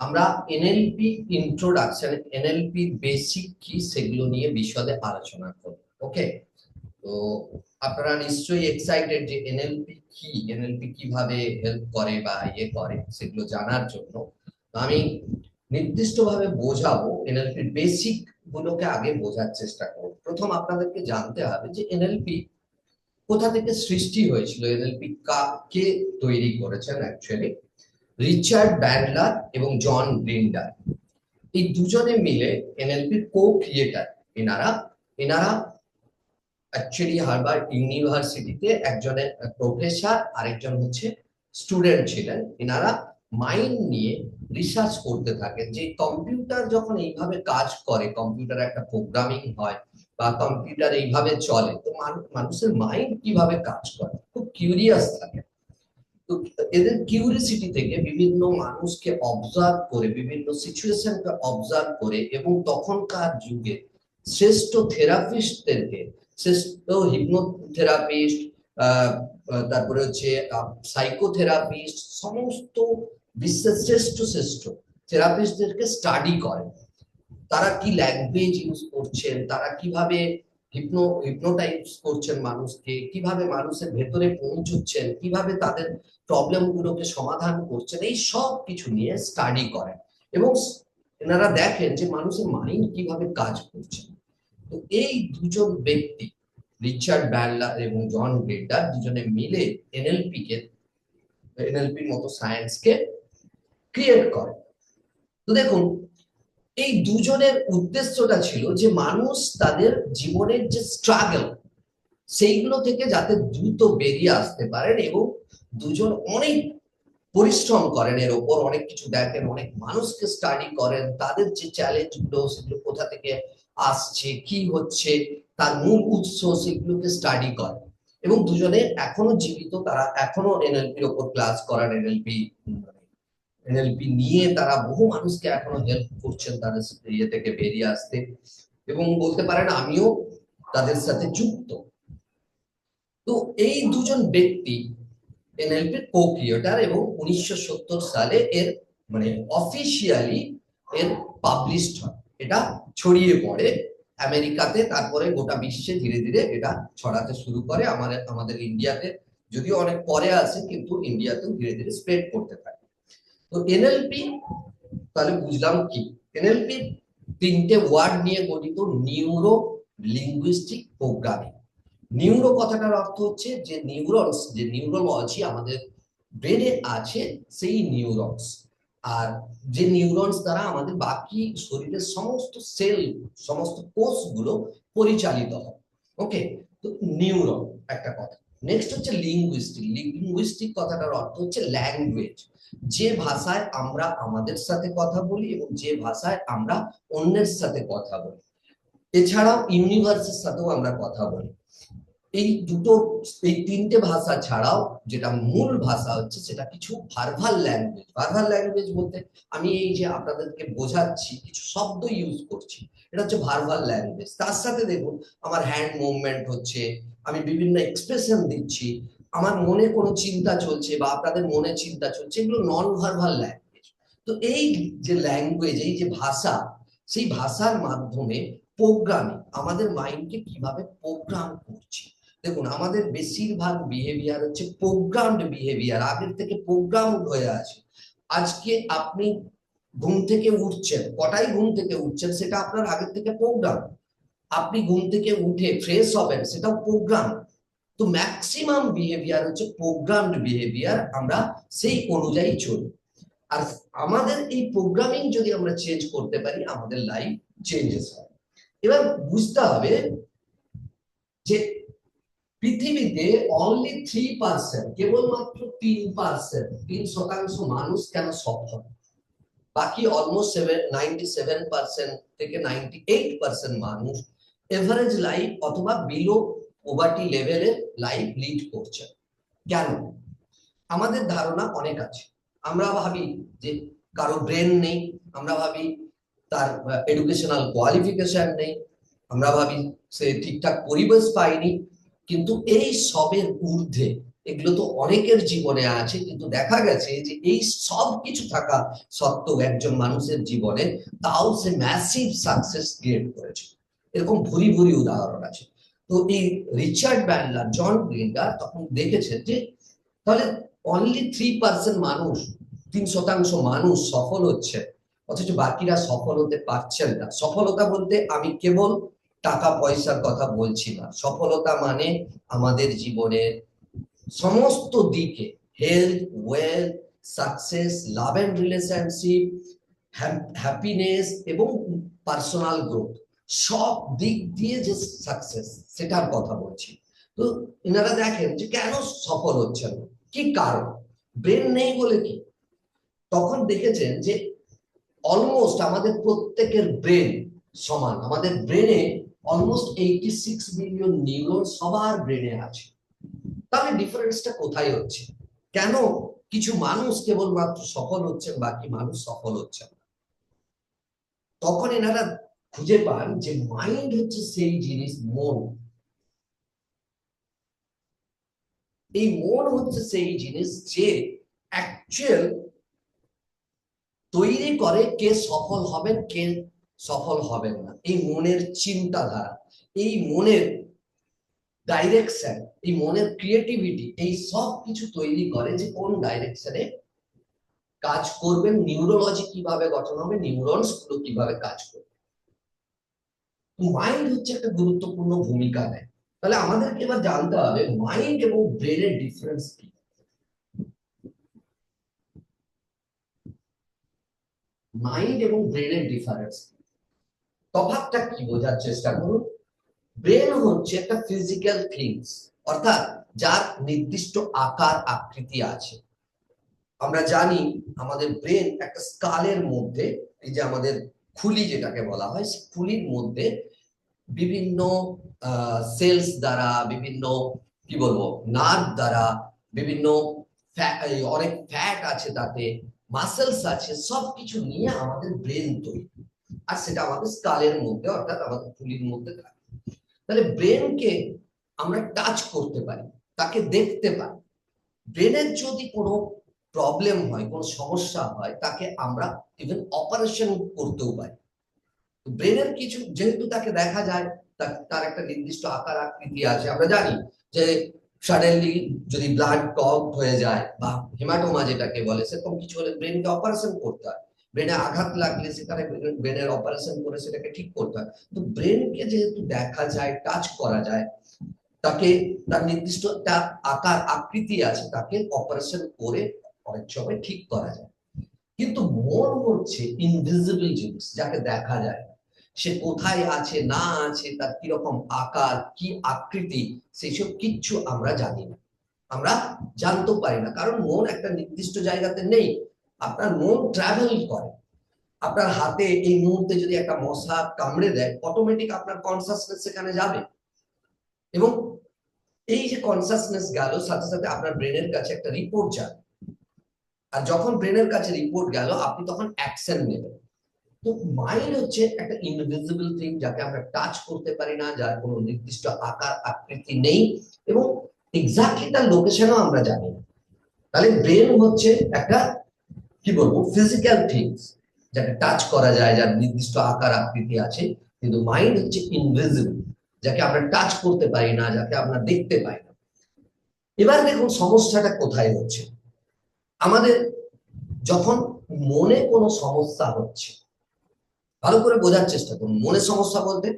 আমরা NLP introduction, NLP basic কি সেগুলো নিয়ে বিশদে আলোচনা করব। ওকে, তো আপনারা নিশ্চয়ই এক্সাইটেড যে এনএলপি কি, এনএলপি কিভাবে হেল্প করে বা ইয়ে করে সেগুলো জানার জন্য। তো আমি নির্দিষ্টভাবে বোঝাবো, এনএলপির বেসিক গুলোকে আগে বোঝার চেষ্টা করব। প্রথম আপনাদেরকে জানতে হবে যে এনএলপি কোথা থেকে সৃষ্টি হয়েছিল, এনএলপি কে তৈরি করেছেন অ্যাকচুয়ালি। রিচার্ড ব্যান্ডলার এবং জন গ্রিন্ডার, এই দুজনে মিলে এনএলপির কো ক্রিয়েটার। এনারা এনারা অ্যাকচুয়ালি হার্ভার্ড ইউনিভার্সিটিতে একজনের প্রফেসর, আরেকজন হচ্ছে স্টুডেন্ট ছিলেন। এনারা মাইন্ড নিয়ে রিসার্চ করতে থাকেন যে কম্পিউটার যখন এইভাবে কাজ করে, কম্পিউটার একটা প্রোগ্রামিং হয় বা কম্পিউটার এইভাবে চলে, তো মানুষের মাইন্ড কিভাবে কাজ করে, খুব কিউরিয়াস থাকে। তো এদের কিউরিসিটি থেকে বিভিন্ন মানুষকে অবজার্ভ করে, বিভিন্ন সিচুয়েশনকে অবজার্ভ করে, এবং তখনকার যুগে শ্রেষ্ঠ থেরাপিস্টদেরকে, শ্রেষ্ঠ হিপনোথেরাপিস্ট, তারপরে হচ্ছে সাইকোথেরাপিস্ট, সমস্ত বিশ্বের শ্রেষ্ঠ শ্রেষ্ঠ থেরাপিস্টদেরকে স্টাডি করেন। তারা কি ল্যাঙ্গুয়েজ ইউজ করছেন, তারা কিভাবে হিপনোটাইজ করছেন মানুষকে, কিভাবে মানুষের ভেতরে পৌঁছচ্ছেন, কিভাবে তাদের প্রবলেম গুলোকে সমাধান করছেন, এই সব কিছু নিয়ে স্টাডি করেন। এবং এনারা দেখেন যে মানুষের মাইন্ড কিভাবে কাজ করছে। তো এই দুজন ব্যক্তি, রিচার্ড ব্যান্ডলার এবং জন গ্রেটার, দুজনে মিলে এনএলপির মতো সায়েন্সকে ক্রিয়েট করে। তো দেখুন, এই দুজনের উদ্দেশ্যটা ছিল যে মানুষ তাদের জীবনের যে স্ট্রাগল, সেইগুলো থেকে যাতে দ্রুত বেরিয়ে আসতে পারেন। এবং দুজন অনেক পরিশ্রম করেন, এর ওপর অনেক কিছু দেখেন, অনেক মানুষকে স্টাডি করেন, তাদের যে চ্যালেঞ্জ গুলো সেগুলো কোথা থেকে আসছে, কি হচ্ছে, তার মূল উৎস, সেগুলোকে স্টাডি করেন। এবং দুজনে এখনো জীবিত, তারা এখনো এনএলপির ওপর ক্লাস করান, এনএলপি নিয়ে তারা বহু মানুষকে এখনো হেল্প করছেন তাদের ইয়ে থেকে বেরিয়ে আসতে। এবং বলতে পারেন আমিও তাদের সাথে যুক্ত। তো এই দুজন ব্যক্তি এনএলপির কো ক্রিয়েটার, এবং 1970 সালে এর মানে অফিসিয়ালি এর পাবলিশড হয়। এটা ছড়িয়ে পড়ে আমেরিকাতে, তারপরে গোটা বিশ্বে ধীরে ধীরে এটা ছড়াতে শুরু করে। আমাদের ইন্ডিয়াতে যদিও অনেক পরে আসে, কিন্তু ইন্ডিয়াতেও ধীরে ধীরে স্প্রেড করতে থাকে। তো এনএলপি তাহলে বুঝলাম কি। এনএলপি তিনটে ওয়ার্ড নিয়ে গঠিত: নিউরো লিঙ্গুইস্টিক প্রোগ্রামিং। নিউরো কথাটার অর্থ হচ্ছে যে নিউরনস, যে নিউরোলজি আমাদের ব্রেনে আছে, সেই নিউরনস। আর যে নিউরনস দ্বারা আমাদের বাকি শরীরের সমস্ত সেল, সমস্ত কোষগুলো পরিচালিত হয়। ওকে, তো নিউরন একটা কথা। নেক্সট হচ্ছে লিঙ্গুইস্টিক। লিঙ্গুইস্টিক কথাটার অর্থ হচ্ছে ল্যাঙ্গুয়েজ, যে ভাষায় আমরা আমাদের সাথে কথা বলি এবং যে ভাষায় আমরা অন্যের সাথে কথা বলি। এছাড়াও ইউনিভার্সের সাথেও আমরা কথা বলি। এই দুটো, এই তিনটে ভাষা ছাড়াও যেটা মূল ভাষা হচ্ছে, সেটা কিছু ভার্বাল ল্যাঙ্গুয়েজ। ভার্বাল ল্যাঙ্গুয়েজ বলতে আমি এই যে আপনাদেরকে বোঝাচ্ছি, কিছু শব্দ ইউজ করছি, এটা হচ্ছে ভার্বাল ল্যাঙ্গুয়েজ। তার সাথে দেখুন আমার হ্যান্ড মুভমেন্ট হচ্ছে, আমি বিভিন্ন এক্সপ্রেশন দিচ্ছি, আমার মনে কোনো চিন্তা চলছে বা আপনাদের মনে চিন্তা চলছে, এগুলো নন ভার্বাল ল্যাঙ্গুয়েজ। তো এই যে ল্যাঙ্গুয়েজ, এই যে ভাষা, সেই ভাষার মাধ্যমে প্রোগ্রামিং, আমাদের মাইন্ডকে কিভাবে প্রোগ্রাম করছি। দেখুন আমাদের বেশিরভাগ বিহেভিয়ার হচ্ছে প্রোগ্রামড বিহেভিয়ার, আগের থেকে প্রোগ্রামড হয়ে আছে। আজকে আপনি ঘুম থেকে উঠছেন, কটাই ঘুম থেকে উঠছেন সেটা আপনার আগের থেকে প্রোগ্রাম। আপনি ঘুম থেকে উঠে ফ্রেশ হবেন, সেটাও প্রোগ্রাম। তো ম্যাক্সিমাম বিহেভিয়ার হচ্ছে প্রোগ্রামড বিহেভিয়ার, আমরা সেই অনুযায়ী চলি। আর আমাদের এই প্রোগ্রামিং যদি আমরা চেঞ্জ করতে পারি, আমাদের লাইফ চেঞ্জেস হয়। এবার বুঝতে হবে যে পৃথিবীতে অনলি 3%, কেবলমাত্র 3% মানুষ কেন সফল, বাকি অলমোস্ট 97% থেকে 98% মানুষ এভারেজ লাইফ অথবা বিলো পভার্টি লেভেলের লাইফ লিড করছে। কেন? আমাদের ধারণা অনেক আছে। আমরা ভাবি যে কারো ব্রেন নেই, আমরা ভাবি তার এডুকেশনাল কোয়ালিফিকেশন নেই, আমরা ভাবি সে ঠিকঠাক পরিবেশ পায়নি। কিন্তু এই সবের ঊর্ধ্বে এগুলো তো অনেকের জীবনে আছে, কিন্তু দেখা গেছে যে এই সব কিছু থাকা সত্ত্বেও একজন মানুষের জীবনে তাও সে ম্যাসিভ সাকসেস ক্রিয়েট করেছে। এরকম ভুরি ভুরি উদাহরণ আছে। তো এই রিচার্ড ব্যান্ডলার, জন গ্রিন্ডার তখন দেখেছেন যে তাহলে অনলি 3% মানুষ, 3% মানুষ সফল হচ্ছে, অথচ বাকিরা সফল হতে পারছেন না। সফলতা বলতে আমি কেবল টাকা পয়সার কথা বলছি না। সফলতা মানে আমাদের জীবনের সমস্ত দিকে, health, wealth, success, love and relationship, happiness এবং পার্সোনাল গ্রোথ, সব দিক দিয়ে যে সাকসেস, সেটার কথা বলছি। তো এনারা দেখেন যে কেন সফল হচ্ছেন, কি কারণ, ব্রেন নেই বলে কি? তখন দেখেছেন যে অলমোস্ট আমাদের প্রত্যেকের ব্রেন সমান। আমাদের ব্রেনে অলমোস্ট 86 বিলিয়ন নিউরন সবার ব্রেনে আছে। তাহলে ডিফারেন্সটা কোথায় হচ্ছে? কেন কিছু মানুষ কেবলমাত্র সফল হচ্ছেন, বাকি মানুষ সফল হচ্ছেন? তখন এনারা খুঁজে পান যে মাইন্ড হচ্ছে সেই জিনিস, মন, এই মন হচ্ছে সেই জিনিস যে অ্যাকচুয়াল তৈরি করে কে সফল হবেন, কে সফল হবেন না। এই মনের চিন্তাধারা, এই মনের ডাইরেকশন, এই মনের ক্রিয়েটিভিটি, এই সব কিছু তৈরি করে যে কোন ডাইরেকশনে কাজ করবেন, নিউরোলজি কিভাবে গঠন হবে, নিউরনস গুলো কিভাবে কাজ করবে। মাইন্ড হচ্ছে একটা গুরুত্বপূর্ণ ভূমিকা নেয়। তাহলে আমাদেরকে এবার জানতে হবে মাইন্ড এবং ব্রেনের ডিফারেন্স কি। মাইন্ড এবং ব্রেনের ডিফারেন্স, তফাৎটা কি বোঝার চেষ্টা করুন। ব্রেন হচ্ছে একটা ফিজিক্যাল থিংস, অর্থাৎ যার নির্দিষ্ট আকার আকৃতি আছে। আমরা জানি আমাদের ব্রেন একটা স্কালের মধ্যে, এই যে আমাদের খুলি যেটাকে বলা হয়, খুলির মধ্যে বিভিন্ন সেলস দ্বারা, বিভিন্ন কি বলবো নার্ভ দ্বারা, বিভিন্ন অনেক ফ্যাট আছে, তাতে মাসেলস আছে, সবকিছু নিয়ে আমাদের ব্রেন তৈরি। আর সেটা আমাদের স্কালের মধ্যে, অর্থাৎ আমাদের খুলির মধ্যে থাকে। তাহলে ব্রেনকে আমরা টাচ করতে পারি, তাকে দেখতে পারি। ব্রেনের যদি কোনো প্রবলেম হয়, কোনো সমস্যা হয়, তাকে আমরা ইভেন অপারেশন করতেও পারি। ব্রেনের কিছু যেহেতু তাকে দেখা যায়, তার একটা নির্দিষ্ট আকার আকৃতি আছে। আমরা জানি যে সাডেনলি যদি ব্লাড ক্লট হয়ে যায় বা হেমাটোমা যেটাকে বলে, সেরকম কিছু হলে ব্রেনকে অপারেশন করতে হয়। ব্রেনে আঘাত লাগলে সেখানে ব্রেনের অপারেশন করে সেটাকে ঠিক করতে হয়। তো ব্রেনকে যেহেতু দেখা যায়, টাচ করা যায়, তাকে তার নির্দিষ্ট একটা আকার আকৃতি আছে, তাকে অপারেশন করে অনেক সময় ঠিক করা যায়। কিন্তু মন হচ্ছে ইনভিজিবল জিনিস, যাকে দেখা যায়। সে কোথায় আছে না আছে, তার কিরকম আকার, কি আকৃতি, সেসব কিচ্ছু আমরা জানি না, আমরা জানতে পারি না, কারণ মন একটা নির্দিষ্ট জায়গাতে নেই। আপনার মন ট্রাভেল করে। আপনার হাতে এই মুহূর্তে যদি একটা মশা কামড়ে দেয়, অটোমেটিক আপনার কনসাসনেস সেখানে যাবে, এবং এই যে কনসাসনেস গেল, সাথে সাথে আপনার ব্রেনের কাছে একটা রিপোর্ট যাবে। আর যখন ব্রেনের কাছে রিপোর্ট গেল, আপনি তখন অ্যাকশন নেবেন। তো মাইন্ড হচ্ছে একটা ইনভিজিবল থিং, যাকে আমরা টাচ করতে পারি না, যার কোনো নির্দিষ্ট আকার আকৃতি নেই, এবং এক্স্যাক্টলি তার লোকেশনও আমরা জানি না। তাহলে ব্রেন হচ্ছে একটা কি বলবো ফিজিক্যাল থিংস, যাকে টাচ করা যায়, যার নির্দিষ্ট আকার আকৃতি আছে। কিন্তু মাইন্ড হচ্ছে ইনভিজিবল, যাকে আমরা টাচ করতে পারি না, যাকে আমরা দেখতে পাই না। এবার দেখুন সমস্যাটা কোথায় হচ্ছে। আমাদের যখন মনে কোনো সমস্যা হচ্ছে, ভালো করে বোঝার চেষ্টা করুন। মনে সমস্যা বলতে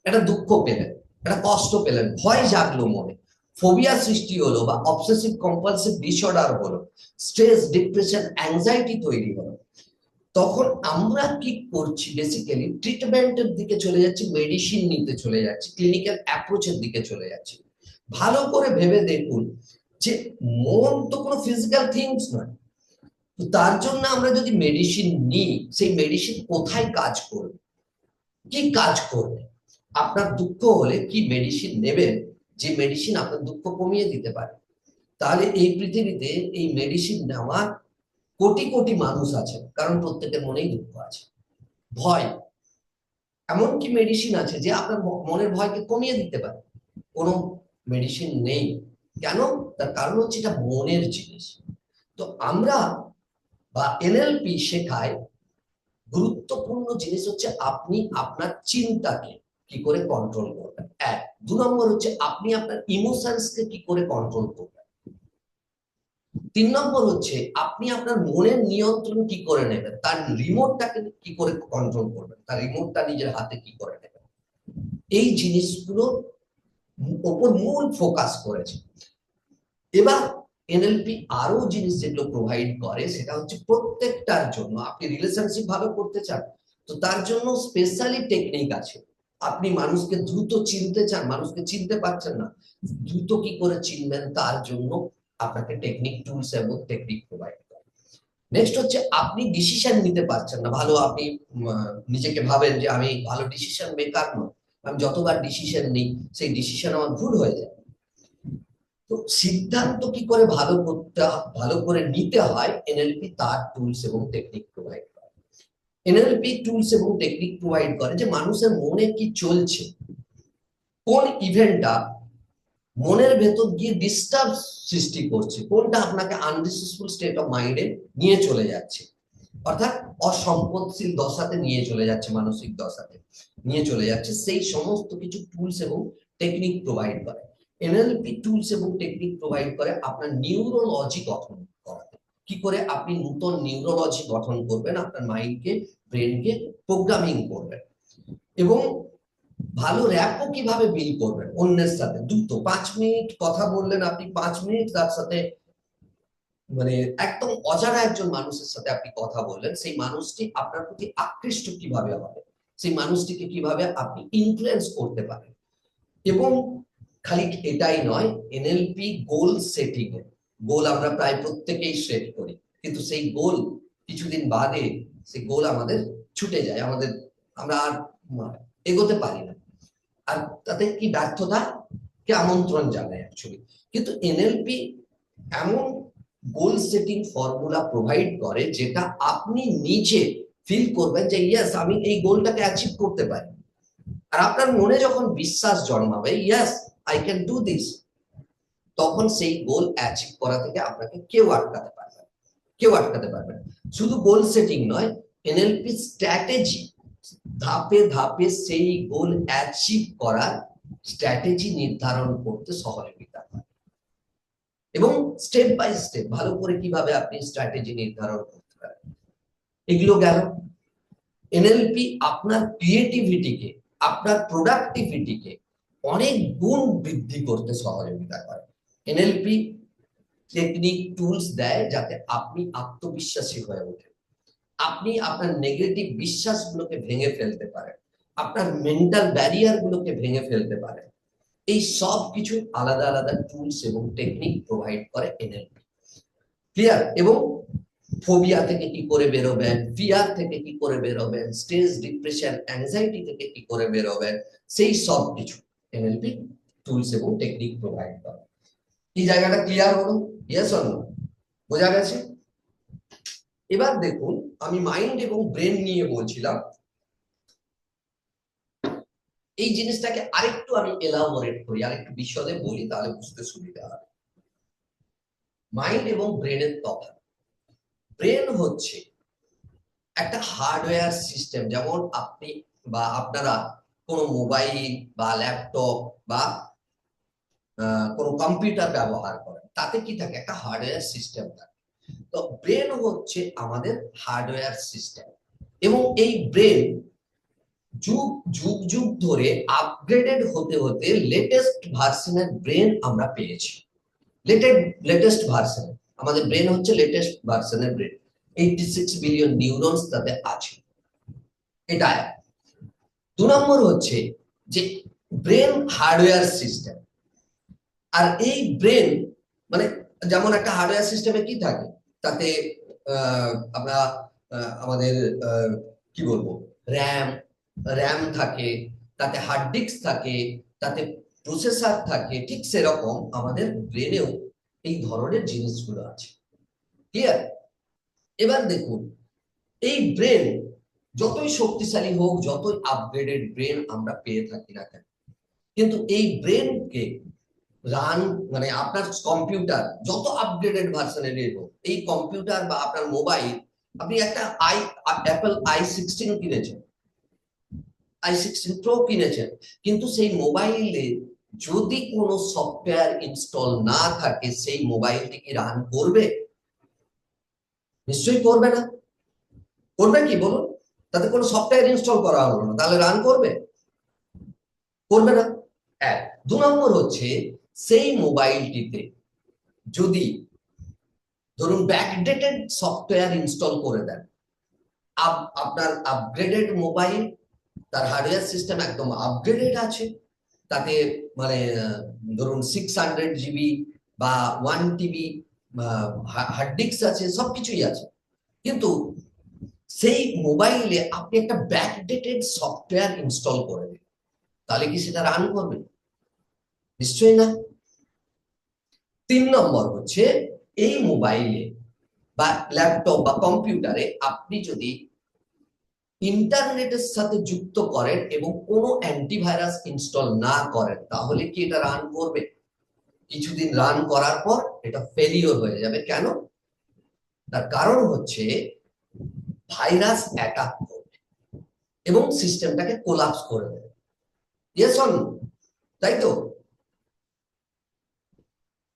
একটা দুঃখ পেলেন, একটা কষ্ট পেলেন, ভয় জাগলো মনে, ফোবিয়া সৃষ্টি হলো, বা অবসেসিভ কম্পালসিভ ডিসঅর্ডার হলো, স্ট্রেস, ডিপ্রেশন, অ্যাংজাইটি তৈরি হলো, তখন আমরা কি করছি? বেসিক্যালি ট্রিটমেন্টের দিকে চলে যাচ্ছি, মেডিসিন নিতে চলে যাচ্ছি, ক্লিনিক্যাল অ্যাপ্রোচের দিকে চলে যাচ্ছি। ভালো করে ভেবে দেখুন যে মন তো কোনো ফিজিক্যাল থিংস নয়। তো তার জন্য আমরা যদি মেডিসিন নিই, সেই মেডিসিন কোথায় কাজ করবে, কি কাজ করবে? আপনার দুঃখ হলে কি মেডিসিন নেবেন যে মেডিসিন আপনার দুঃখ কমিয়ে দিতে পারে? তাহলে এই পৃথিবীতে এই মেডিসিন নেওয়া কোটি কোটি মানুষ আছে, কারণ প্রত্যেকের মনেই দুঃখ আছে, ভয়। এমন কি মেডিসিন আছে যে আপনার মনের ভয়কে কমিয়ে দিতে পারে? কোনো মেডিসিন নেই। কেন? তার কারণ হচ্ছে এটা মনের জিনিস। তো আমরা বা এনএলপি শেখায় গুরুত্বপূর্ণ জিনিস হচ্ছে আপনি আপনার চিন্তাকে কি করে কন্ট্রোল করবেন, এক। 2 নম্বর হচ্ছে আপনি আপনার ইমোশনসকে কি করে কন্ট্রোল করবেন। 3 নম্বর হচ্ছে আপনি আপনার মনের নিয়ন্ত্রণ কি করে নেবেন, তার রিমোটটাকে কি করে কন্ট্রোল করবেন, তার রিমোটটা নিজের হাতে কি করে নেবেন। এই জিনিসগুলো ওপর মূল ফোকাস করেছে। এবার এনএলপি আরো জিনিস যেগুলো প্রোভাইড করে সেটা হচ্ছে প্রত্যেকটার জন্য, আপনি রিলেশনশিপ ভালো করতে চান তো তার জন্য স্পেশালি টেকনিক আছে। আপনি মানুষকে দ্রুত চিনতে চান, মানুষকে চিনতে পারছেন না, দ্রুত কি করে চিনবেন তার জন্য আপনাকে টেকনিক, টুলস এবং টেকনিক প্রোভাইড করে। নেক্সট হচ্ছে আপনি ডিসিশন নিতে পারছেন না ভালো, আপনি নিজেকে ভাবেন যে আমি ভালো ডিসিশন মেকার নয়, আমি যতবার ডিসিশন নিই সেই ডিসিশন আমার ভুল হয়ে যায়। তো সিদ্ধান্ত কি করে ভালো করে নিতে হয়, এনএলপি তার টুলস এবং টেকনিক প্রোভাইড করে। এনএলপি টুলস এবং টেকনিক প্রোভাইড করে যে মানুষের মনে কি চলছে, কোন ইভেন্টটা মনের ভেতর গিয়ে ডিস্টার্ব সৃষ্টি করছে, কোনটা আপনাকে আনডিসিসফুল স্টেট অফ মাইন্ডে নিয়ে চলে যাচ্ছে, অর্থাৎ অসম্পদশীল দশাতে নিয়ে চলে যাচ্ছে, মানসিক দশাতে নিয়ে চলে যাচ্ছে, সেই সমস্ত কিছু টুলস এবং টেকনিক প্রোভাইড করে। এনএলপি টুলস এবং টেকনিক প্রোভাইড করে আপনার নিউরোলজি গঠন করাতে, কি করে আপনি নতুন নিউরোলজি গঠন করবেন, আপনার মাইন্ডকে, ব্রেনকে প্রোগ্রামিং করবেন, এবং ভালো র্যাপও কিভাবে বিল্ড করবেন অন্যের সাথে। 5 মিনিট কথা বললেন আপনি, 5 মিনিট তার সাথে মানে একদম অজানা একজন মানুষের সাথে আপনি কথা বললেন, সেই মানুষটি আপনার প্রতি আকৃষ্ট কিভাবে হবে, সেই মানুষটিকে কিভাবে আপনি ইনফ্লুয়েন্স করতে পারেন। এবং খালি এটাই নয়, এনএলপি গোল সেটিং এ, গোল আমরা প্রায় প্রত্যেকেই সেট করি, কিন্তু সেই গোল কিছুদিন বাদে সেই গোল আমাদের ছুটে যায়, আমরা আর এগোতে পারি না, আর তাতে কি ব্যর্থতা কে আমন্ত্রণ জানায় অ্যাকচুয়ালি। কিন্তু এনএলপি এমন গোল সেটিং ফর্মুলা প্রোভাইড করে যেটা আপনি নিজে ফিল করবেন যে ইয়েস আমি এই গোলটাকে অ্যাচিভ করতে পারি, আর আপনার মনে যখন বিশ্বাস জন্মাবে yes I can do this, তখন সেই গোল অ্যাচিভ করা থেকে আপনাকে কেউ আটকাতে পারবে, কেউ আটকাতে পারবে না। শুধু গোল সেটিং নয়, এনএলপি স্ট্র্যাটেজি, ধাপে ধাপে সেই গোল অ্যাচিভ করার স্ট্র্যাটেজি নির্ধারণ করতে সহযোগিতা করে, এবং স্টেপ বাই স্টেপ ভালো করে কিভাবে আপনি স্ট্র্যাটেজি নির্ধারণ করতে পারেন। এগুলো গেল। এনএলপি আপনার ক্রিয়েটিভিটিকে, আপনার প্রোডাক্টিভিটিকে অনেক গুণ বৃদ্ধি করতে সহযোগিতা করে। এনএলপি টেকনিক, টুলস দেয় যাতে আপনি আত্মবিশ্বাসী হয়ে ওঠেন, আপনি আপনার নেগেটিভ বিশ্বাসগুলোকে ভেঙে ফেলতে পারেন, আপনার মেন্টাল ব্যারিয়ার গুলোকে ভেঙে ফেলতে পারেন। এই সব কিছু আলাদা আলাদা টুলস এবং টেকনিক প্রোভাইড করে এনএলপি। ক্লিয়ার? এবং ফোবিয়া থেকে কি করে বেরোবেন, ফিয়ার থেকে কি করে বেরোবেন, স্ট্রেস, ডিপ্রেশন, অ্যাংজাইটি থেকে কি করে বেরোবেন, সেই সব কিছু এনএলপি টুলস এবং টেকনিক প্রোভাইড করে। এই জায়গাটা ক্লিয়ার হলো? Yes or no? বোঝা গেছে? এবার দেখুন, আমি মাইন্ড এবং ব্রেন নিয়ে বলছিলাম, এই জিনিসটাকে আরেকটু আমি এলাবোরেট করি, আরেকটু বিশদে বলি, তাহলে বুঝতে সুবিধা হবে। মাইন্ড এবং ব্রেনের তফাৎ। ব্রেন হচ্ছে একটা হার্ডওয়্যার সিস্টেম, যেমন আপনি বা আপনারা কোনো মোবাইল বা ল্যাপটপ বা কোনো কম্পিউটার ব্যবহার করেন, তাতে কি থাকে, একটা হার্ডওয়্যার সিস্টেম থাকে। তো ব্রেন হচ্ছে আমাদের হার্ডওয়্যার সিস্টেম, এবং এই ব্রেন যুগ যুগ যুগ ধরে আপগ্রেডেড হতে হতে লেটেস্ট ভার্সনের ব্রেন আমরা পেয়েছি। লেটেস্ট ভার্সন আমাদের ব্রেন হচ্ছে লেটেস্ট ভার্সনের ব্রেন, 86 বিলিয়ন নিউরনস তাতে আছে। এটা 2 নম্বর হচ্ছে যে ব্রেন হার্ডওয়্যার সিস্টেম, আর এই ব্রেন মানে যেমন একটা হার্ডওয়্যার সিস্টেমে কি থাকে, তাতে আমরা আমাদের কি বলবো, র্যাম র্যাম থাকে, তাতে হার্ড ডিস্ক থাকে, তাতে প্রসেসর থাকে, ঠিক সেরকম আমাদের ব্রেনেও এই ধরনের জিনিসগুলো আছে। ক্লিয়ার? এবার দেখুন, এই ব্রেন যতই শক্তিশালী হোক, যতই আপগ্রেডেড ব্রেন আমরা পেয়ে থাকি না কেন, কিন্তু এই ব্রেনকে রান, মানে আপনার কম্পিউটার যত আপগ্রেডেড ভার্সনের হোক, এই কম্পিউটার বা আপনার মোবাইল, আপনি একটা অ্যাপল i16 কিনেছেন, i16 Pro কিনেছেন, কিন্তু সেই মোবাইলে যদি কোনো সফটওয়্যার ইনস্টল না থাকে, সেই মোবাইলটি কি রান করবে? নিশ্চয়ই করবে না। করবে কি বলুন? তাতে কোনো সফটওয়্যার ইনস্টল করা হলো না, তাহলে রান করবে? করবে না। এক। 2 নম্বর হচ্ছে, সেই মোবাইলটিতে যদি ধরুন ব্যাকডেটেড সফটওয়্যার ইনস্টল করে দেন, আপনার আপগ্রেডেড মোবাইল, তার হার্ডওয়্যার সিস্টেম একদম আপগ্রেডেড আছে, তাতে মানে ধরুন 600 GB বা 1 TB হার্ড ডিস্ক আছে, সবকিছুই আছে, কিন্তু সেই মোবাইলে আপনি একটা ব্যাকডেটেড সফটওয়্যার ইনস্টল করে দিন, তাহলে কি সেটা রান করবে? নিশ্চয়ই না। 3 নম্বর হচ্ছে, এই মোবাইলে বা ল্যাপটপ বা কম্পিউটারে আপনি যদি ইন্টারনেটের সাথে যুক্ত করেন এবং কোনো অ্যান্টিভাইরাস ইনস্টল না করেন, তাহলে কি এটা রান করবে? কিছুদিন রান করার পর এটা ফেলিওর হয়ে যাবে। কেন? তার কারণ হচ্ছে ভাইরাস অ্যাটাক করবে এবং সিস্টেমটাকে কোলাপস করে দেবে। Yes or no? তাই তো?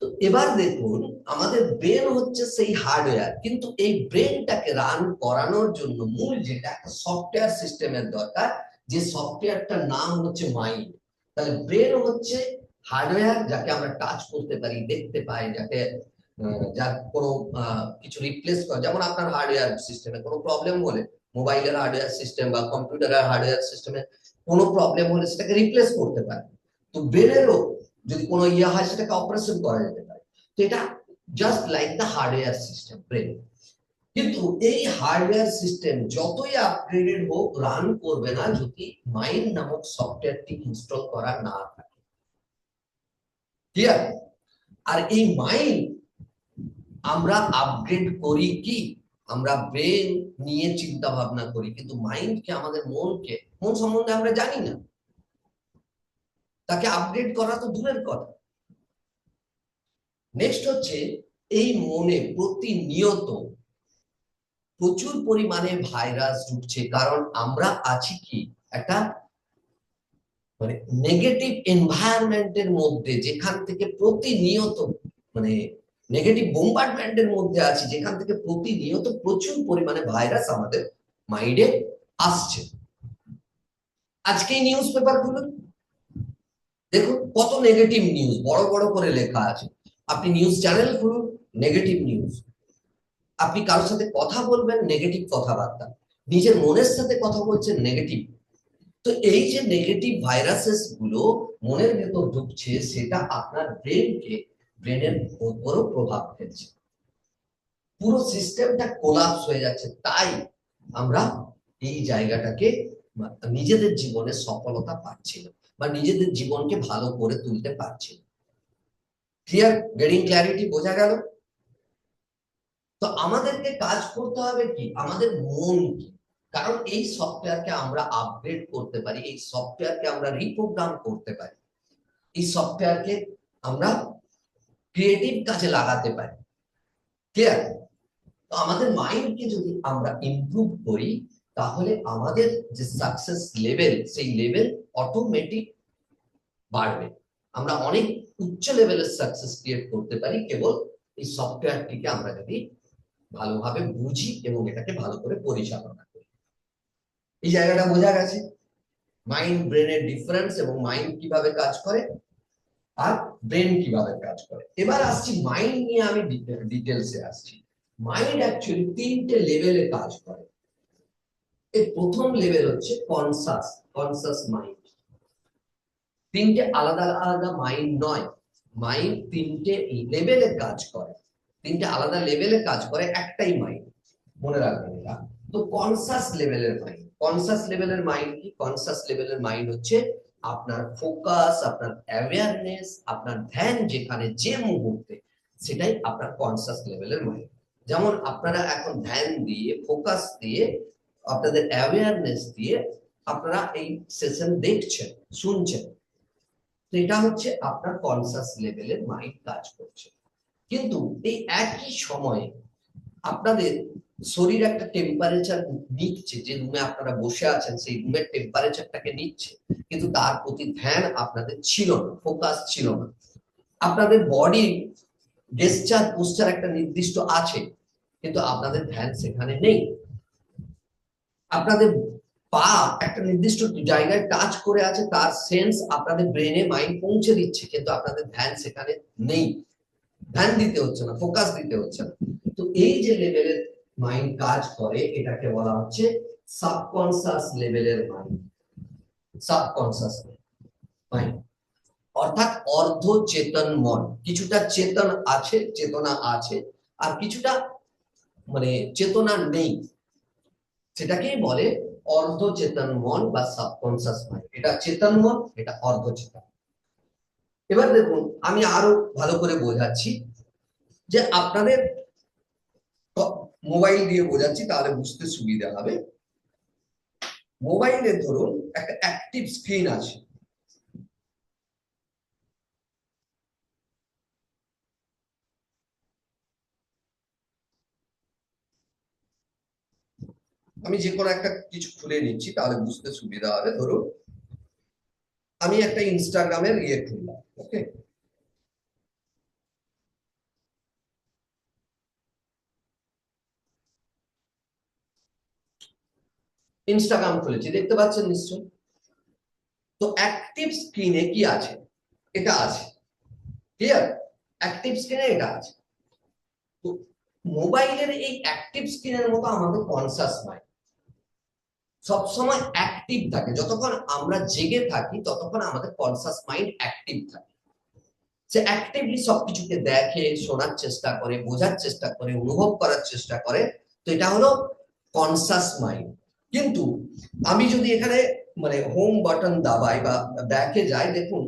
তো এবার দেখুন, আমাদের ব্রেন হচ্ছে সেই হার্ডওয়্যার, কিন্তু এই ব্রেনটাকে রান করানোর জন্য মূল যেটা একটা সফটওয়্যার সিস্টেমের দরকার, যে সফটওয়্যারটার নাম হচ্ছে মাইন্ড। তাহলে ব্রেন হচ্ছে হার্ডওয়্যার, যাকে আমরা টাচ করতে পারি, দেখতে পাই, যাকে যার কোনো কিছু রিপ্লেস করা, যেমন আপনার হার্ডওয়্যার সিস্টেমে কোনো প্রবলেম হলে, মোবাইলের হার্ডওয়্যার সিস্টেম বা কম্পিউটারের হার্ডওয়্যার সিস্টেমে কোনো প্রবলেম হলে সেটাকে রিপ্লেস করতে পারে। তো ব্রেনেরও যদি কোনো ইয়ে হয়, সেটাকে অপারেশন করা যেতে পারে। তো এটা just like the hardware system, brain. কিন্তু এই হার্ডওয়্যার সিস্টেম যতই আপগ্রেডেড হোক, রান করবে না যদি মাইন্ড নামক সফটওয়্যারটি ইনস্টল করা না থাকে। ক্লিয়ার? আর এই মাইন্ড আমরা আপগ্রেড করি কি? আমরা ব্রেন নিয়ে চিন্তা ভাবনা করি, কিন্তু মাইন্ডকে, আমাদের মনকে, মন সম্বন্ধে আমরা জানি না। তাকে আপগ্রেড করা তো দূরের কথা। নেক্সট হচ্ছে, এই মনে প্রতিনিয়ত প্রচুর পরিমাণে ভাইরাস ঢুকছে, কারণ আমরা আছি কি একটা মানে নেগেটিভ এনভায়রনমেন্টের মধ্যে, যেখান থেকে প্রতিনিয়ত মানে নেগেটিভ বোম্বার্ডমেন্টের মধ্যে আছি, যেখান থেকে প্রতিনিয়ত প্রচুর পরিমাণে ভাইরাস আমাদের মাইন্ডে আসছে। আজকে নিউজ পেপার খুলুন, দেখুন কত নেগেটিভ নিউজ বড় বড় করে লেখা আছে। আপনি নিউজ চ্যানেল খুলুন, নেগেটিভ নিউজ। আপনি কারোর সাথে কথা বলবেন, নেগেটিভ কথাবার্তা। নিজের মনের সাথে কথা বলছেন, নেগেটিভ। তো এই যে নেগেটিভ ভাইরাসেস গুলো মনের ভেতর ঢুকছে, সেটা আপনার ব্রেনের উপরও প্রভাব ফেলছে। পুরো সিস্টেমটা কোলাপস হয়ে যাচ্ছে। তাই আমরা এই জায়গাটাকে নিজেদের জীবনে সফলতা পাচ্ছি না, বা নিজেদের জীবনকে ভালো করে তুলতে পারছি না। ক্লিয়ার? Getting clarity? বোঝা গেল? তো আমাদেরকে কাজ করতে হবে কি, আমাদের মনকে। কারণ এই সফটওয়্যারকে আমরা আপগ্রেড করতে পারি, এই সফটওয়্যারকে আমরা রিপ্রোগ্রাম করতে পারি, এই সফটওয়্যারকে আমরা ক্রিয়েটিভ কাজে লাগাতে পারি। ক্লিয়ার? তো আমাদের মাইন্ডকে যদি আমরা ইমপ্রুভ করি, তাহলে আমাদের যে সাকসেস লেভেল, সেই লেভেল অটোমেটিক বাড়বে। আমরা অনেক উচ্চ লেভেলের সাকসেস ক্রিয়েট করতে পারি, কেবল এই সফটওয়্যারটিকে আমরা যদি ভালোভাবে বুঝি এবং এটাকে ভালো করে পরিচালনা করি। এই জায়গাটা বোঝা গেছে? মাইন্ড ব্রেনের ডিফারেন্স, এবং মাইন্ড কিভাবে কাজ করে আর ব্রেন কিভাবে কাজ করে। এবার আসছি মাইন্ড নিয়ে, আমি ডিটেলসে আসছি। মাইন্ড অ্যাকচুয়ালি 3টে লেভেলে কাজ করে। এর প্রথম লেভেল হচ্ছে কনসাস মাইন্ড। 3টে আলাদা আলাদা মাইন্ড নয়, মাইন্ড 3টে লেভেলে কাজ করে, 3টে আলাদা লেভেলে কাজ করে, একটাই মাইন্ড। মনে রাখবেন এটা। তো কনসাস লেভেলের মাইন্ড কি? কনসাস লেভেলের মাইন্ড হচ্ছে আপনার ফোকাস, আপনার অ্যাওয়ারনেস, আপনার ধ্যান যেখানে, যে মুহূর্তে, সেটাই আপনার কনসাস লেভেলের মাইন্ড। যেমন আপনারা এখন ধ্যান দিয়ে, ফোকাস দিয়ে, আপনাদের অ্যাওয়ারনেস দিয়ে আপনারা এই সেশন দেখছেন, শুনছেন। তো এটা হচ্ছে আপনার কনসাস লেভেলের মাইন্ড কাজ করছে। কিন্তু এই একই সময়ে আপনাদের শরীর একটা টেম্পারেচার নিচ্ছে, যে রুমে আপনারা বসে আছেন সেই রুমের টেম্পারেচারটাকে নিচ্ছে, কিন্তু তার প্রতি ধ্যান আপনাদের ছিল না, ফোকাস ছিল না। আপনাদের বডি গেস্টার পোস্টার একটা নির্দিষ্ট আছে, কিন্তু আপনাদের ধ্যান সেখানে নেই। আপনাদের পা একটা নির্দিষ্ট জায়গায় টাচ করে আছে, তার সেন্স আপনাদের ব্রেনে মাইন্ড পৌঁছে দিচ্ছে, কিন্তু আপনাদের ধ্যান সেখানে নেই, ধ্যান দিতে হচ্ছে না, ফোকাস দিতে হচ্ছে না। তো এই যে লেভেলের মাইন্ড কাজ করে এটাকে বলা হচ্ছে সাবকনসিয়াস লেভেলের মাইন্ড। সাবকনসিয়াস মাইন্ড অর্থাৎ অর্ধ চেতন মন। কিছুটা চেতন আছে, চেতনা আছে, আর কিছুটা মানে চেতনা নেই, সেটাকেই বলে অর্ধ চেতন মন বা সাবকনসিয়াস মাইন্ড। এটা চেতন মন, এটা অর্ধ চেতন। এবার দেখুন আমি আরো ভালো করে বোঝাচ্ছি, যে আপনাদের মোবাইল দিয়ে বোঝাচ্ছি তাহলে বুঝতে সুবিধা হবে। মোবাইলে ধরুন একটা অ্যাক্টিভ স্ক্রিন আছে, আমি যে কোনো একটা কিছু খুলে নিচ্ছি তাহলে বুঝতে সুবিধা হবে। ধরুন আমি একটা ইনস্টাগ্রামের ইয়ে খুললাম, ওকে, ইনস্টাগ্রাম খুলেছি, দেখতে পাচ্ছেন নিশ্চয়ই। তো অ্যাক্টিভ স্ক্রিনে কি আছে, এটা আছে, ক্লিয়ার, অ্যাক্টিভ স্ক্রিনে এটা আছে। তো মোবাইলের এই অ্যাক্টিভ স্ক্রিনের মতো আমাদের কনসাস মাইন্ড সবসময় অ্যাক্টিভ থাকে। যতক্ষণ আমরা জেগে থাকি ততক্ষণ আমাদের কনসাস মাইন্ড অ্যাক্টিভ থাকে। সে অ্যাক্টিভলি সবকিছুকে দেখে, শোনার চেষ্টা করে, বোঝার চেষ্টা করে, অনুভব করার চেষ্টা করে। তো এটা হলো কনসাস মাইন্ড। কিন্তু আমি যদি এখানে মানে হোম বাটন দাবাই বা ব্যাকে যাই, দেখুন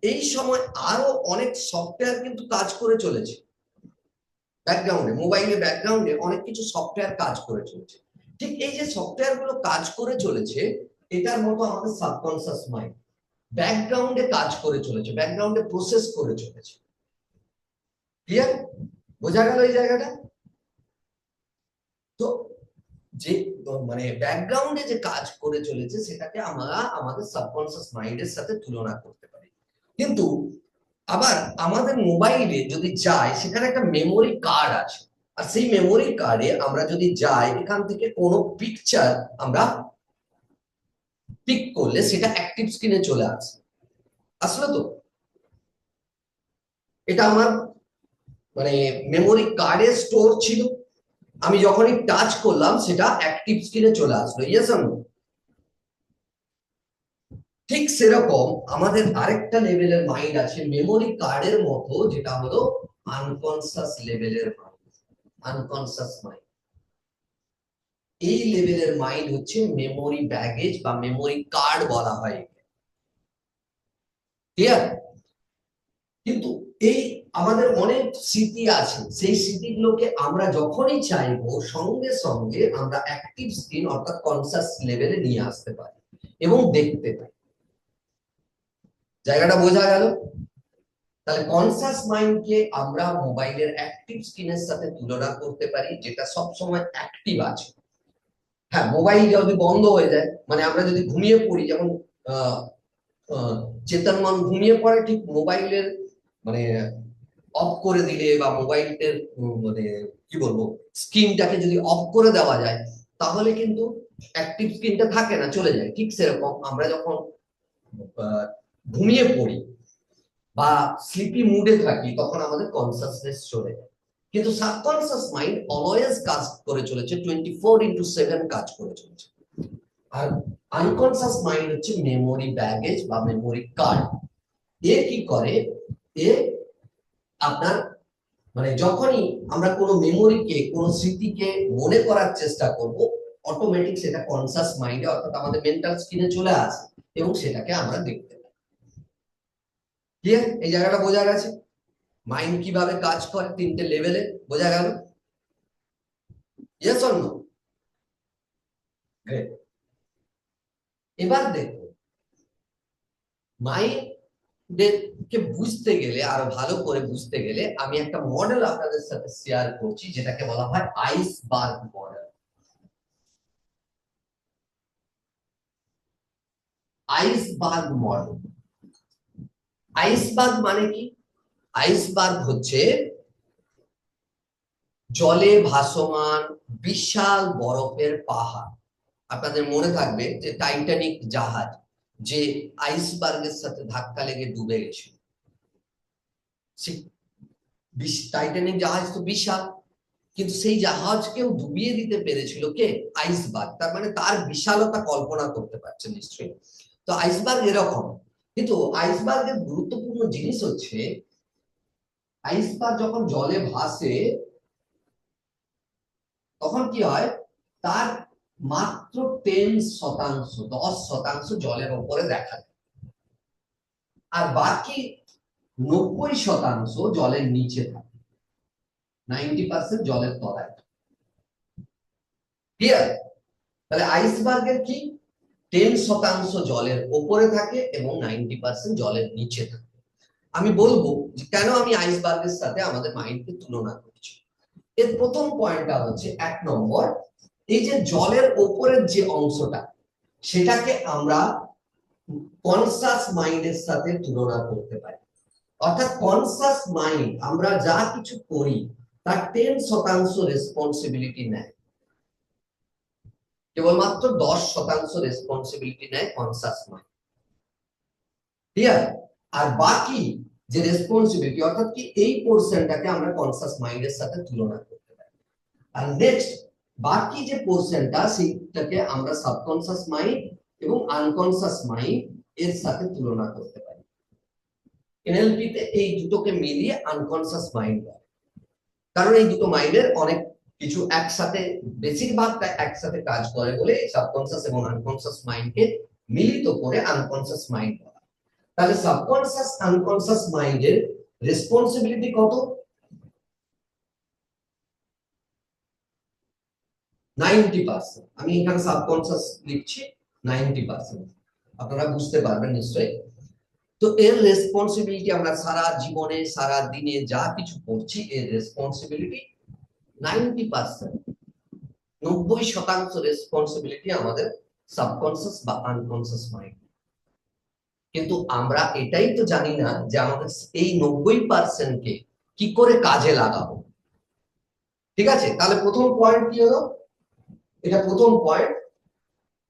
এই সময় আরো অনেক সফটওয়্যার কিন্তু কাজ করে চলেছে ব্যাকগ্রাউন্ডে। মোবাইলে ব্যাকগ্রাউন্ডে অনেক কিছু সফটওয়্যার কাজ করে চলেছে। ঠিক এই যে সফটওয়্যার গুলো কাজ করে চলেছে, এটার মতো আমাদের সাবকনসিয়াস মাইন্ড ব্যাকগ্রাউন্ডে কাজ করে চলেছে, ব্যাকগ্রাউন্ডে প্রসেস করে চলেছে। ক্লিয়ার, বোঝা গেল এই জায়গাটা? তো যে মানে ব্যাকগ্রাউন্ডে যে কাজ করে চলেছে সেটাকে আমরা আমাদের সাবকনসিয়াস মাইন্ডের সাথে তুলনা করতে পারি। কিন্তু আবার আমাদের মোবাইলে যদি যাই, সেখানে একটা মেমোরি কার্ড আছে, আর সেই মেমোরি কার্ডে আমরা যদি যাই, এখান থেকে কোনো পিকচার আমরা পিক করলে সেটা অ্যাক্টিভ স্ক্রিনে চলে আসে, আসলে তো এটা আমার মানে মেমোরি কার্ডে স্টোর ছিল, আমি যখনই টাচ করলাম সেটা অ্যাক্টিভ স্ক্রিনে চলে আসলো, ইয়েস অর নো? ঠিক সেরকম আমাদের আরেকটা লেভেলের মাইন্ড আছে মেমোরি কার্ডের মতো, যেটা হলো আনকনসিয়াস লেভেলের মাইন্ড। আনকনসিয়াস মাইন্ড, এই লেভেলের মাইন্ড হচ্ছে মেমোরি ব্যাগেজ বা মেমোরি কার্ড বলা হয়, ক্লিয়ার? কিন্তু এই আমাদের অনেক স্মৃতি আছে, সেই স্মৃতিগুলোকে আমরা যখনই চাইবো সঙ্গে সঙ্গে আমরা অ্যাক্টিভ স্ক্রিন অর্থাৎ কনসিয়াস লেভেলে নিয়ে আসতে পারি এবং দেখতে পাই। জায়গাটা বোঝা গেল? তাহলে কনসাস মাইন্ডকে আমরা মোবাইলের অ্যাক্টিভ স্ক্রিনের সাথে তুলনা করতে পারি, যেটা সব সময় অ্যাক্টিভ আছে। হ্যাঁ, মোবাইল যদি বন্ধ হয়ে যায়, মানে আমরা যদি ঘুমিয়ে পড়ি, যেমন আহ, আহ, চেতন মন ঘুমিয়ে পড়ে, ঠিক মোবাইলের মানে অফ করে দিলে বা মোবাইলের মানে কি বলবো স্ক্রিনটাকে যদি অফ করে দেওয়া যায়, তাহলে কিন্তু অ্যাক্টিভ স্ক্রিনটা থাকে না, চলে যায়। ঠিক সেরকম আমরা যখন ঘুমিয়ে পড়ি বা স্লিপি মুডে থাকি, তখন আমাদের কনসাসনেস চলে যায়। কিন্তু সাবকনসিয়াস মাইন্ড অলওয়েজ কাজ করে চলেছে, 24/7 কাজ করে চলেছে। আর আনকনসিয়াস মাইন্ড হচ্ছে মেমোরি ব্যাগেজ বা মেমোরি কার্ড। এ কি করে, এ আপনার মানে যখনই আমরা কোনো মেমোরিকে, কোনো স্মৃতিকে মনে করার চেষ্টা করব, অটোমেটিক সেটা কনসাস মাইন্ডে অর্থাৎ আমাদের মেন্টাল স্ক্রিনে চলে আসে এবং সেটাকে আমরা দেখতে পাই। ক্লিয়ার, এই জায়গাটা বোঝা গেছে মাইন্ড কিভাবে কাজ করে তিনটে লেভেলে? বোঝা গেল? Yes or no? এবার দেখো মাইন্ড কে বুঝতে গেলে, আরো ভালো করে বুঝতে গেলে আমি একটা মডেল আপনাদের সাথে শেয়ার করছি, যেটাকে বলা হয় iceberg model. Iceberg model, iceberg মানে কি? আইসবার্গ হচ্ছে জলে ভাসমান বিশাল বরফের পাহাড়। আপনাদের মনে থাকবে যে টাইটানিক জাহাজ যে আইসবার্গের সাথে ধাক্কা লেগে ডুবে গেছিল, টাইটানিক জাহাজ তো বিশাল, কিন্তু সেই জাহাজকেও ডুবিয়ে দিতে পেরেছিল কে? আইসবার্গ। তার মানে তার বিশালতা কল্পনা করতে পারছেন নিশ্চয়ই। তো আইসবার্গ এরকম, কিন্তু আইসবার্গের গুরুত্বপূর্ণ জিনিস হচ্ছে আইসবার্গ যখন জলে ভাসে তখন কি হয়, তার মাত্র 10% জলের উপরে দেখা যায়, আর বাকি 90% জলের নিচে থাকে, 90% জলের তলায়। ক্লিয়ার? তাহলে আইসবার্গের কি 10% জলের উপরে থাকে এবং 90% জলের নিচে থাকে। আমি বলবো যে কেন আমি আইসবার্গের সাথে আমাদের মাইন্ডকে তুলনা করছি। এর প্রথম পয়েন্টটা হচ্ছে, 1 নম্বর, এই যে জলের উপরের যে অংশটা, সেটাকে আমরা কনসাস মাইন্ডের সাথে তুলনা করতে পারি। অর্থাৎ কনসাস মাইন্ড আমরা যা কিছু করি তার 10% রেসপন্সিবিলিটি নেয়, কেবলমাত্র 10% রেসপন্সিবিলিটি নেয় কনসাস মাইন্ড। ক্লিয়ার? আর বাকি যে রেসপন্সিবিলিটি, অর্থাৎ কি এই পোরশনটাকে আমরা কনসাস মাইন্ডের সাথে তুলনা করতে পারি। আর নেক্সট বাকি যে পোরশনটা, সেটাকে আমরা সাবকনসাস মাইন্ড এবং আনকনসাস মাইন্ড এর সাথে তুলনা করতে পারি। এনএলপি তে এই দুটোকে মিলিয়ে আনকনসাস মাইন্ড হয়, কারণ এই দুটো মাইন্ডের অনেক কিছু একসাথে, বেশিরভাগটা একসাথে কাজ করে বলে সাবকনসাস এবং আনকনসাস মাইন্ডকে মিলিত করে আনকনসাস মাইন্ড হয়। তাহলে সাবকনসাস আনকনসাস মাইন্ডের রেসপন্সিবিলিটি কত? 90%। আমি এখানে সাবকনসাস লিখছি 90%, আপনারা বুঝতে পারবেন নিশ্চয়ই। তো এর রেসপন্সিবিলিটি আমরা সারা জীবনে সারা দিনে যা কিছু করছি, এর রেসপন্সিবিলিটি 90%, 90% রেসপন্সিবিলিটি আমাদের সাবকনসাস বা আনকনসাস মাইন্ড। কিন্তু আমরা এটাই তো জানি না যে আমাদের এই 90% কে কি করে কাজে লাগাবো। ঠিক আছে, তাহলে প্রথম পয়েন্ট কি হলো? এটা প্রথম পয়েন্ট,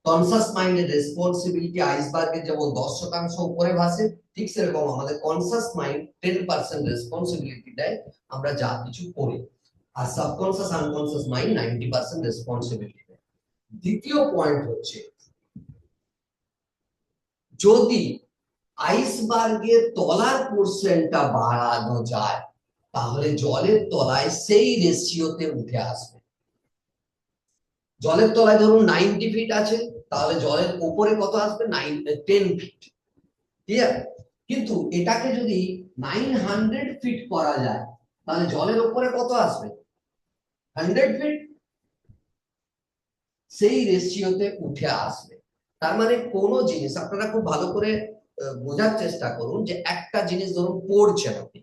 কনসাস মাইন্ডের রেসপন্সিবিলিটি আইসবার্গের যেমন 10% উপরে ভাসে, ঠিক সেরকম আমাদের কনসাস মাইন্ড 10% রেসপন্সিবিলিটি দেয় আমরা যা কিছু করি, আর সাবকনসাস আনকনসাস মাইন্ড 90% রেসপন্সিবিলিটি দেয়। দ্বিতীয় পয়েন্ট হচ্ছে, যদি আইসবার্গের তলার পোরশনটা বাড়ানো যায় তাহলে জলের তলায় সেই রেশিওতে উঠে আসবে। জলের তলায় ধরুন 90 ফিট আছে, তাহলে জলের উপরে কত আসবে? 10 ফিট। ক্লিয়ার? কিন্তু এটাকে যদি 900 ফিট করা যায় তাহলে জলের উপরে কত আসবে? 100 ফিট। সেই রেশিওতে উঠে আসবে। তার মানে কোন জিনিস আপনারা খুব ভালো করে বোঝার চেষ্টা করুন, যে একটা জিনিস ধরুন পড়ছেন, আপনি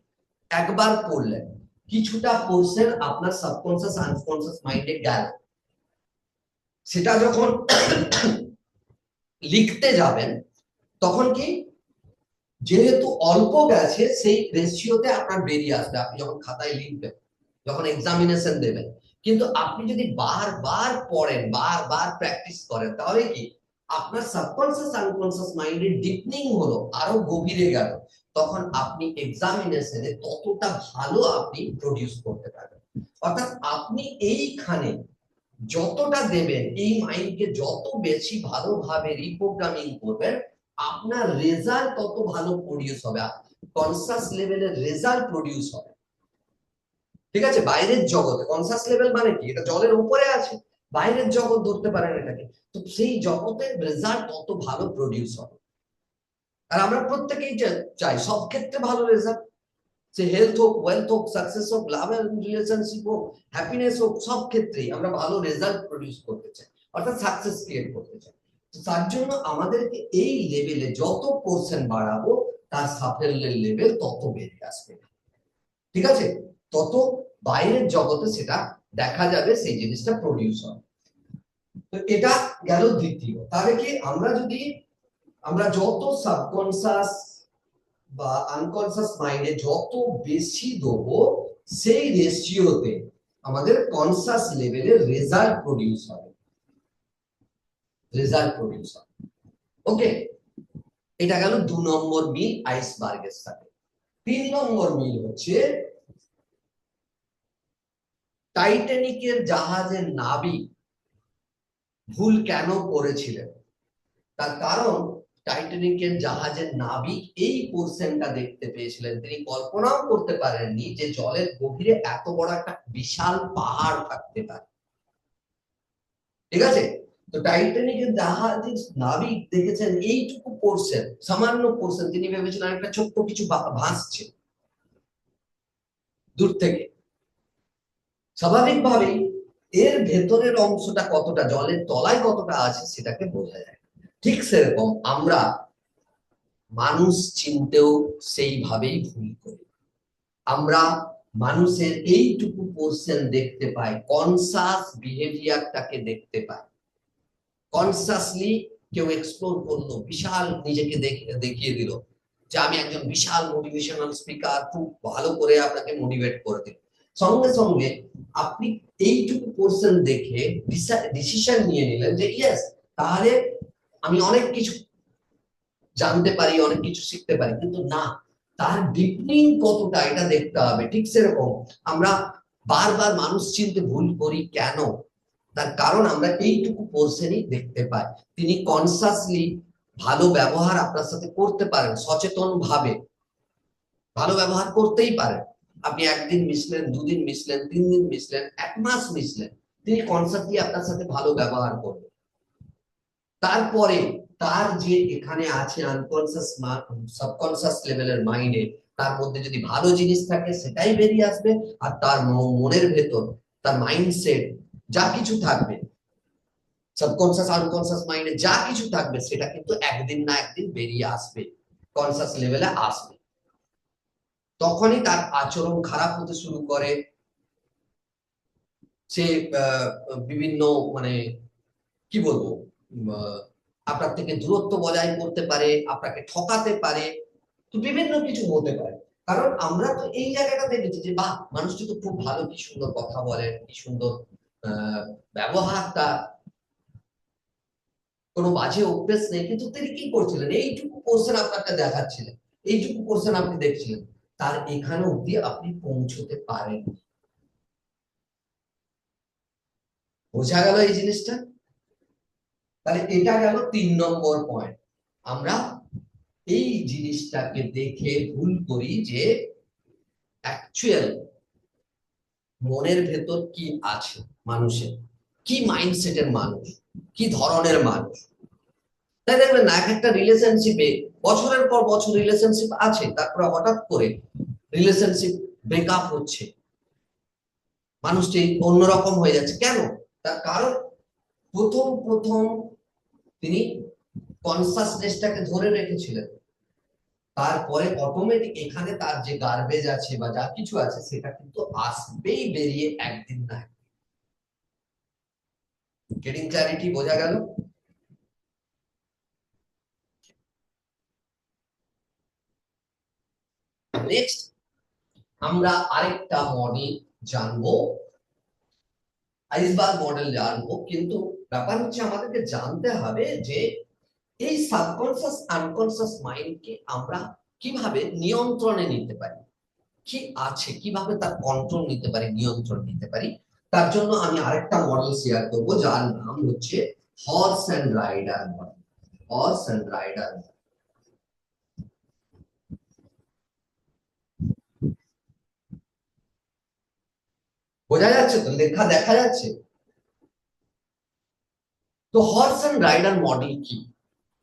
একবার পড়লেন, কিছুটা পোরশন আপনার সাবকনসাস আনকনসাস মাইন্ডে গেল, সেটা যখন লিখতে যাবেন তখন কি, যেহেতু অল্প গেছে সেই রেশিওতে আপনার বেরিয়ে আসবে আপনি যখন খাতায় লিখবেন, যখন এক্সামিনেশন দেবেন। কিন্তু আপনি যদি বারবার পড়েন, বারবার প্র্যাকটিস করেন, তাহলে কি আপনার সাবকনসাস আনকনসাস মাইন্ডে ডিপনিং হলো, আরো গভীরে গেল, তখন আপনি এক্সামিনেশনে ততটা ভালো আপনি প্রডিউস করতে পারবেন। অর্থাৎ আপনি এইখানে যতটা দেবেন, এই মাইন্ডকে যত বেশি ভালোভাবে রিপ্রোগ্রামিং করবেন, আপনার রেজাল্ট তত ভালো প্রডিউস হবে, কনসাস লেভেলের রেজাল্ট প্রডিউস হবে। ঠিক আছে, বাইরের জগতে কনসাস লেভেল মানে কি, এটা জলের উপরে আছে, বাইরের জগৎ ধরতে পারেন এটাকে, তো সেই জগতের রেজাল্ট তত ভালো প্রডিউস হবে। আর আমরা প্রত্যেকেই চাই সব ক্ষেত্রে ভালো রেজাল্ট, সে হেলথ হোক, ওয়েলথ হোক, সাকসেস হোক, লাভ এন্ড রিলেশনশিপ হোক, হ্যাপিনেস হোক, সব ক্ষেত্রেই আমরা ভালো রেজাল্ট প্রডিউস করতে চাই, অর্থাৎ সাকসেস ক্রিয়েট করতে চাই। তার জন্য আমাদেরকে এই লেভেলে যত পোরশন বাড়াবো তার সাফল্যের লেভেল তত বেড়ে আসবে, ঠিক আছে? তত বাইরের জগতে সেটা দেখা যাবে, সেই জিনিসটা প্রডিউস হবে। তো এটা গেল দ্বিতীয়। তাহলে কি আমরা যত সাবকনসিয়াস বা আনকনসিয়াস মাইন্ডে যত বেশি দেবো, সেই রেশিওতে আমাদের কনসিয়াস লেভেলের রেজাল্ট প্রডিউস হবে, ওকে। এটা গেল 2 নম্বর মিল আইসবার্গের সাথে। 3 নম্বর মিল হচ্ছে টাইটানিকের জাহাজের নাবিক ভুল কেন করেছিলেন। তার কারণ টাইটানিকের জাহাজের নাবিক এই পোর্শনটা দেখতে পেয়েছিলেন, তিনি কল্পনাও করতে পারেননি যে জলের গভীরে এত বড় একটা বিশাল পাহাড় থাকতে পারে, ঠিক আছে? তো টাইটানিকের জাহাজের নাবিক দেখেছেন এইটুকু পোর্শন, সামান্য পোর্শন, তিনি ভেবেছিলেন একটা ছোট্ট কিছু ভাসছে দূর থেকে। স্বাভাবিকভাবেই এর ভেতরের অংশটা কতটা, জলের তলায় কতটা আছে সেটাকে বোঝা যায়। ঠিক সেরকম আমরা মানুষ চিনতেও সেইভাবেই ভুল করি। আমরা মানুষের এইটুকু পোর্শন দেখতে পাই, কনসাস বিহেভিয়ারটাকে দেখতে পাই। কনসাসলি কেউ এক্সপ্লোর করলো, বিশাল নিজেকে দেখিয়ে দিল যে আমি একজন বিশাল মোটিভেশনাল স্পিকার, খুব ভালো করে আপনাকে মোটিভেট করে দিল, সঙ্গে সঙ্গে আপনি এইটুকু পোর্শন দেখে ডিসিশন নিয়ে নিলেন যে ইয়েস, তাহলে আমি অনেক কিছু জানতে পারি, অনেক কিছু শিখতে পারি। কিন্তু না, তার ডিপনিং কতটা এটা দেখতে হবে। ঠিক সেরকম আমরা বারবার মানুষ চিনতে ভুল করি কেন, তার কারণ আমরা এইটুকু পোর্শনই দেখতে পাই। তিনি কনসাসলি ভালো ব্যবহার আপনার সাথে করতে পারেন, সচেতন ভাবে ভালো ব্যবহার করতেই পারেন। আপনি একদিন মিশলেন, দুদিন মিশলেন, 3 দিন মিশলেন, 1 মাস মিশলেন, তিনি কনসাসলি আপনার সাথে ভালো ব্যবহার করবেন। তারপরে তার যে এখানে আছে আনকনসিয়াস সাবকনসিয়াস লেভেলের মাইন্ডে, তার মধ্যে যদি ভালো জিনিস থাকে সেটাই বেরিয়ে আসবে, আর তার মনের ভেতর তার মাইন্ডসেট যা কিছু থাকবে, সাবকনসিয়াস আনকনসিয়াস মাইন্ডে যা কিছু থাকবে, সেটা কিন্তু একদিন না একদিন বেরিয়ে আসবে, কনসিয়াস লেভেলে আসবে। তখনই তার আচরণ খারাপ হতে শুরু করে, সে বিভিন্ন মানে কি বলবো, আপনার থেকে দূরত্ব বজায় করতে পারে, আপনাকে ঠকাতে পারে, তো বিভিন্ন কিছু হতে পারে। কারণ আমরা তো এই জায়গাটা দেখেছি যে বাহ, মানুষটি তো খুব ভালো, কি সুন্দর কথা বলেন, কি সুন্দর ব্যবহারটা, কোনো বাজে অভ্যেস নেই, কিন্তু তিনি কি করছিলেন, এইটুকু পোর্শন আপনাকে দেখাচ্ছিলেন, এইটুকু পোর্শন আপনি দেখছিলেন, তার এখানে অব্দি আপনি পৌঁছতে পারেন। বোঝা গেল এই জিনিসটা? তাহলে এটা গেল 3 নম্বর পয়েন্ট। আমরা এই জিনিসটাকে দেখে ভুল করি যে অ্যাকচুয়াল মনের ভেতর কি আছে মানুষের, কি মাইন্ডসেটের মানুষ, কি ধরনের মানুষ। তাই দেখবেন না, এক একটা রিলেশনশিপে বছরের পর বছর রিলেশনশিপ আছে, তারপরে হঠাৎ করে রিলেশনশিপ ব্রেকআপ হচ্ছে, মানুষটি অন্যরকম হয়ে যাচ্ছে। কেন? তার কারণ প্রথম প্রথম তিনি কনসাসনেসটাকে ধরে রেখেছিলেন, তারপরে অটোমেটিক এখানে তার যে গার্বেজ আছে বা যা কিছু আছে সেটা কিন্তু আসবেই বেরিয়ে একদিন না। Getting clarity? বোঝা গেল? নেক্সট আমরা আরেকটা মডেল জানবো, আইসবার্গ মডেল জানবো। কিন্তু ব্যাপার হচ্ছে আমাদেরকে জানতে হবে যে এই সাবকনসিয়াস আনকনসিয়াস মাইন্ডকে আমরা কিভাবে নিয়ন্ত্রণে নিতে পারি, কি আছে, কিভাবে তার কন্ট্রোল নিতে পারি, নিয়ন্ত্রণ নিতে পারি। তার জন্য আমি আরেকটা মডেল শেয়ার করব, যার নাম হচ্ছে horse and rider model. Horse and rider. বোঝা যাচ্ছে তো? লেখা দেখা যাচ্ছে তো? হর্স এন্ড রাইডার মডেল কি,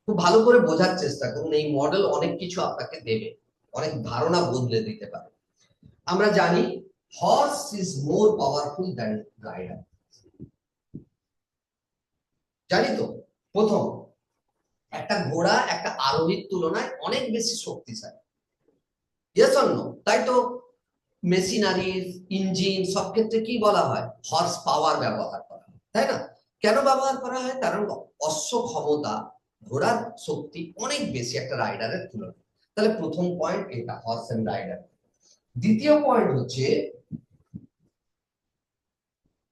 খুব ভালো করে বোঝার চেষ্টা করুন। এই মডেল অনেক কিছু আপনাকে দেবে, অনেক ধারণা বদলে দিতে পারে। আমরা জানি horse is more powerful than rider, জানি তো। প্রথম, একটা ঘোড়া একটা আরোহীর তুলনায় অনেক বেশি শক্তিশালী। Yes or no? তাই তো মেশিনারি, ইঞ্জিন সব ক্ষেত্রে কি বলা হয়? হর্স পাওয়ার ব্যবহার করা হয়, তাই না? কেন ব্যবহার করা হয়? কারণ অশ্ব ক্ষমতা, ঘোড়ার শক্তি অনেক বেশি একটা রাইডারের তুলনায়। তাহলে প্রথম পয়েন্ট এটা, হর্স এন্ড রাইডার। দ্বিতীয় পয়েন্ট হচ্ছে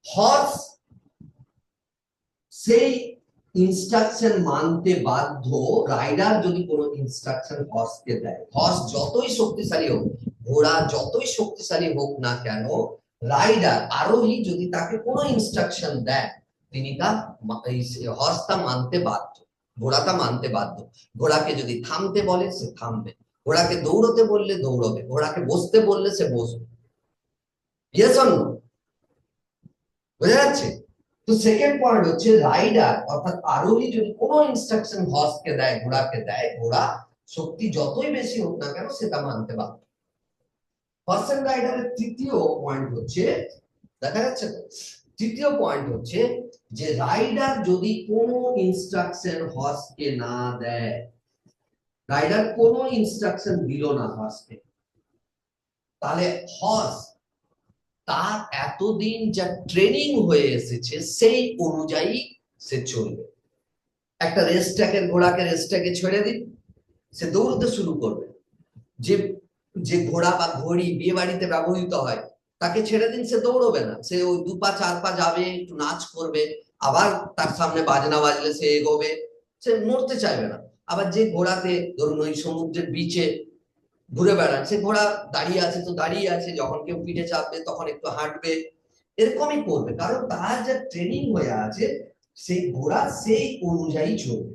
হর্স সেই ইনস্ট্রাকশন মানতে বাধ্য, রাইডার যদি কোনো ইনস্ট্রাকশন হর্সকে দেয়। হর্স যতই শক্তিশালী হোক, ঘোড়া যতই শক্তিশালী হোক না কেন, রাইডার আরোহী যদি তাকে কোনো ইনস্ট্রাকশন দেয়, তিনি তা হর্স তা মানতে বাধ্য, ঘোড়া তা মানতে বাধ্য। ঘোড়াকে যদি থামতে বলে সে থামবে, ঘোড়াকে দৌড়তে বললে দৌড়বে, ঘোড়াকে বসতে বললে সে বসবে। Yes or no? বোঝা যাচ্ছে? তো সেকেন্ড পয়েন্ট হচ্ছে রাইডার অর্থাৎ আরোহী যদি কোনো ইনস্ট্রাকশন হর্সকে দেয়, ঘোড়াকে দেয়, ঘোড়া শক্তি যতই বেশি হোক না কেন সেটা মানতে বাধ্য। হর্স এন্ড রাইডারের তৃতীয় পয়েন্ট হচ্ছে, দেখা যাচ্ছে তো, তৃতীয় পয়েন্ট হচ্ছে যে রাইডার যদি কোনো ইনস্ট্রাকশন হর্সকে না দেয়, রাইডার কোনো ইনস্ট্রাকশন দিল না হর্সকে, তাহলে হর্স তার এতদিন যা ট্রেনিং হয়ে এসেছে সেই অনুযায়ী সে চলবে। একটা রেস ট্র্যাকের ঘোড়াকে রেস ট্র্যাকে ছেড়ে দিন, সে দৌড়তে শুরু করবে। যে যে ঘোড়া বা ঘড়ি বিয়ে বাড়িতে ব্যবহৃত হয়, তাকে ছেড়ে দিন, সে দৌড়বে না, সে ওই 2 পা 4 পা যাবে, একটু নাচ করবে, আবার তার সামনে বাজনা বাজলে সে এগোবে, সে নড়তে চাইবে না। আবার যে ঘোড়াতে ধরুন ওই সমুদ্রের বিচে ঘুরে বেড়ান, সে ঘোড়া দাঁড়িয়ে আছে তো দাঁড়িয়ে আছে, যখন কেউ পিঠে চাপবে তখন একটু হাঁটবে, এরকমই করবে, কারণ তার যা ট্রেনিং হয়ে আছে সেই ঘোড়া সেই অনুযায়ী চলবে,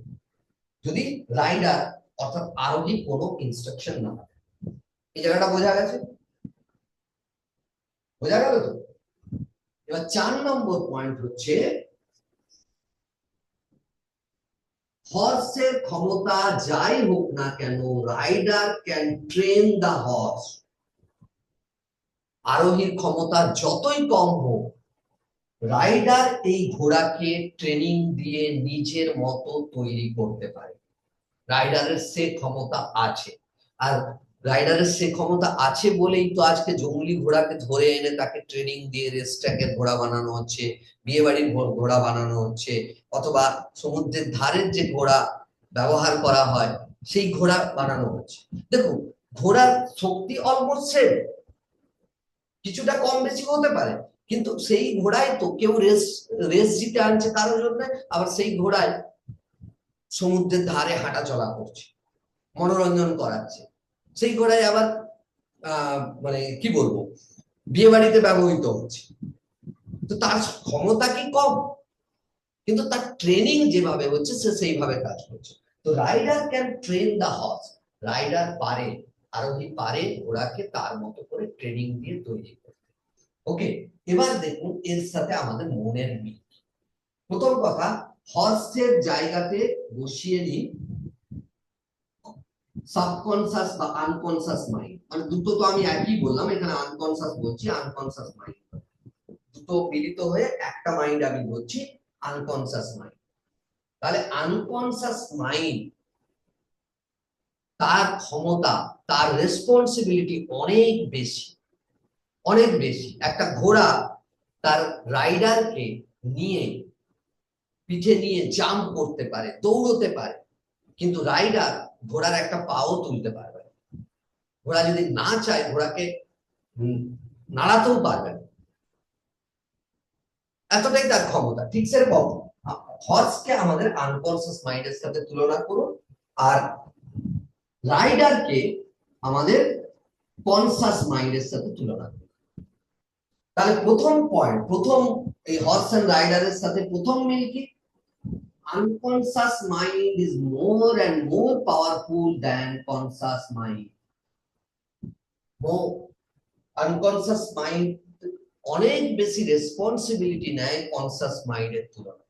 যদি রাইডার অর্থাৎ আরোহী কোনো ইনস্ট্রাকশন না হয়। এই জায়গাটা বোঝা গেছে? বোঝা গেল তো? এবার 4 নম্বর পয়েন্ট হচ্ছে হর্সের ক্ষমতা যাই হোক না কেন, rider can train the horse. আরোহীর ক্ষমতা যতই কম হোক, রাইডার এই ঘোড়াকে ট্রেনিং দিয়ে নিজের মতো তৈরি করতে পারে। রাইডারের সে ক্ষমতা আছে, আর রাইডারের সে ক্ষমতা আছে বলেই তো আজকে জঙ্গলি ঘোড়াকে ধরে এনে তাকে ট্রেনিং দিয়ে রেস ট্র্যাকের ঘোড়া বানানো হচ্ছে, বিয়ে বাড়ির ঘোড়া বানানো হচ্ছে, অথবা সমুদ্রের ধারের যে ঘোড়া ব্যবহার করা হয় সেই ঘোড়া বানানো হচ্ছে। দেখুন, ঘোড়ার শক্তি অলমোস্ট সেম, কিছুটা কম বেশি হতে পারে, কিন্তু সেই ঘোড়ায় তো কেউ রেস রেস জিতে আনছে কারোর জন্য, আবার সেই ঘোড়ায় সমুদ্রের ধারে হাঁটা চলা করছে, মনোরঞ্জন করাচ্ছে, সেই ঘোড়ায় আবার মানে কি বলবো, বিয়ে বাড়িতে ব্যবহৃত হচ্ছে। তো তার ক্ষমতা কি কম? কিন্তু তার ট্রেনিং যেভাবে হচ্ছে সে সেইভাবে কাজ করছে। তো rider can train the horse, rider পারে, আরোহী পারে ঘোড়াকে তার মতো করে ট্রেনিং দিয়ে তৈরি করতে। ওকে, এবার দেখুন এর সাথে আমাদের মনের মিল। প্রথম কথা, হর্সের জায়গাতে বসিয়ে নিই সাবকনসিয়াস বা আনকনসিয়াস মাইন্ড, মানে দুটো তো আমি একই বললাম, এখানে আনকনসিয়াস বলছি, আনকনসিয়াস মাইন্ড, দুটো মিলিত হয়ে একটা মাইন্ড আমি বলছি, আনকনসিয়াস মাইন্ড। তাহলে আনকনসিয়াস মাইন্ড, তার ক্ষমতা, তার রেসপন্সিবিলিটি অনেক বেশি, অনেক বেশি। একটা ঘোড়া তার রাইডারকে নিয়ে পিঠে নিয়ে জাম্প করতে পারে, দৌড়তে পারে, কিন্তু রাইডার ঘোড়ার একটা পাও তুলতে পারবে না। ঘোড়া যদি না চায় ঘোড়াকে নাড়াতেও পারবে না, এতটাই তার ক্ষমতা। ঠিক সেরকম হর্সকে আমাদের আনকনসিয়াস মাইন্ডের সাথে তুলনা করুন, আর রাইডারকে আমাদের কনসাস মাইন্ডের সাথে তুলনা করুন। তাহলে প্রথম পয়েন্ট, প্রথম এই হর্স এন্ড রাইডারের সাথে প্রথম মিল কি? unconscious mind is more and more powerful than conscious mind. More unconscious mind অনেক বেশি রেসপন্সিবিলিটি নেয় কনসাস মাইন্ডের তুলনায়।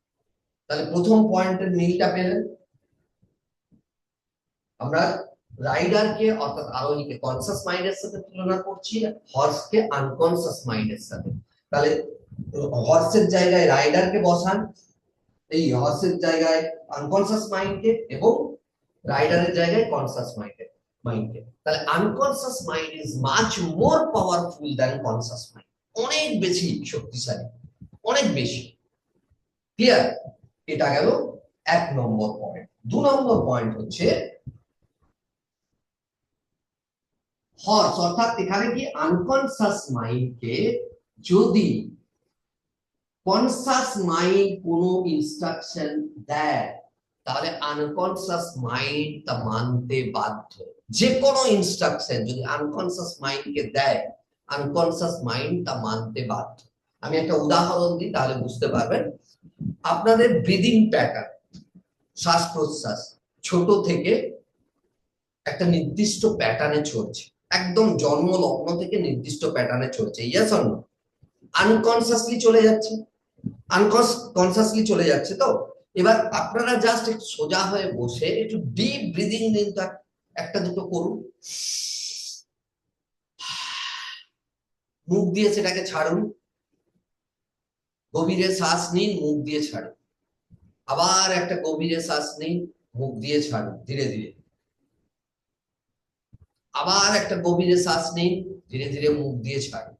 তাহলে প্রথম পয়েন্টের মিলটা পেলেন। আমরা রাইডারকে অর্থাৎ আরোহীকে কনসাস মাইন্ডের সাথে তুলনা করছি, হর্সকে আনকনসাস মাইন্ডের সাথে। তাহলে হর্সের জায়গায় রাইডারকে বসান, এই হর্সের জায়গায় আনকনসাস মাইন্ডকে, এবং রাইডারের জায়গায় কনসাস মাইন্ডকে। মাইন্ডে। তাহলে unconscious mind is much more powerful than conscious mind, অনেক বেশি শক্তিশালী, অনেক বেশি। ক্লিয়ার? এটা গেল 1 নম্বর পয়েন্ট। 2 নম্বর পয়েন্ট হচ্ছে হর্স, অর্থাৎ এখানে কি আনকনসিয়াস মাইন্ডকে যদি কনসাস মাইন্ড কোনো ইনস্ট্রাকশন দেয়, তাহলে আনকনসিয়াস মাইন্ড তা মানতে বাধ্য। যে কোনো ইনস্ট্রাকশন যদি আনকনসিয়াস মাইন্ডকে দেয়, আনকনসিয়াস মাইন্ড তা মানতে বাধ্য। আমি একটা উদাহরণ দিই, তাহলে বুঝতে পারবেন। আপনাদের ব্রিদিং প্যাটার্ন, শ্বাস প্রশ্বাস ছোট থেকে একটা নির্দিষ্ট প্যাটার্নে চলছে, একদম জন্ম লগ্ন থেকে নির্দিষ্ট প্যাটার্নে চলছে, ইয়েস অর নো? আনকনসিয়াসলি চলে যাচ্ছে, আনকনসিয়াসলি চলে যাচ্ছে। তো এবার আপনারা জাস্ট একটু সোজা হয়ে বসে একটু ডিপ ব্রিদিং নিন, তো একটা দুটো করুন, মুখ দিয়ে সেটাকে ছাড়ুন, গভীরে শ্বাস নিন, মুখ দিয়ে ছাড়ুন, আবার একটা গভীরে শ্বাস নিন, মুখ দিয়ে ছাড়ুন ধীরে ধীরে, আবার একটা গভীরে শ্বাস নিন, ধীরে ধীরে মুখ দিয়ে ছাড়ুন।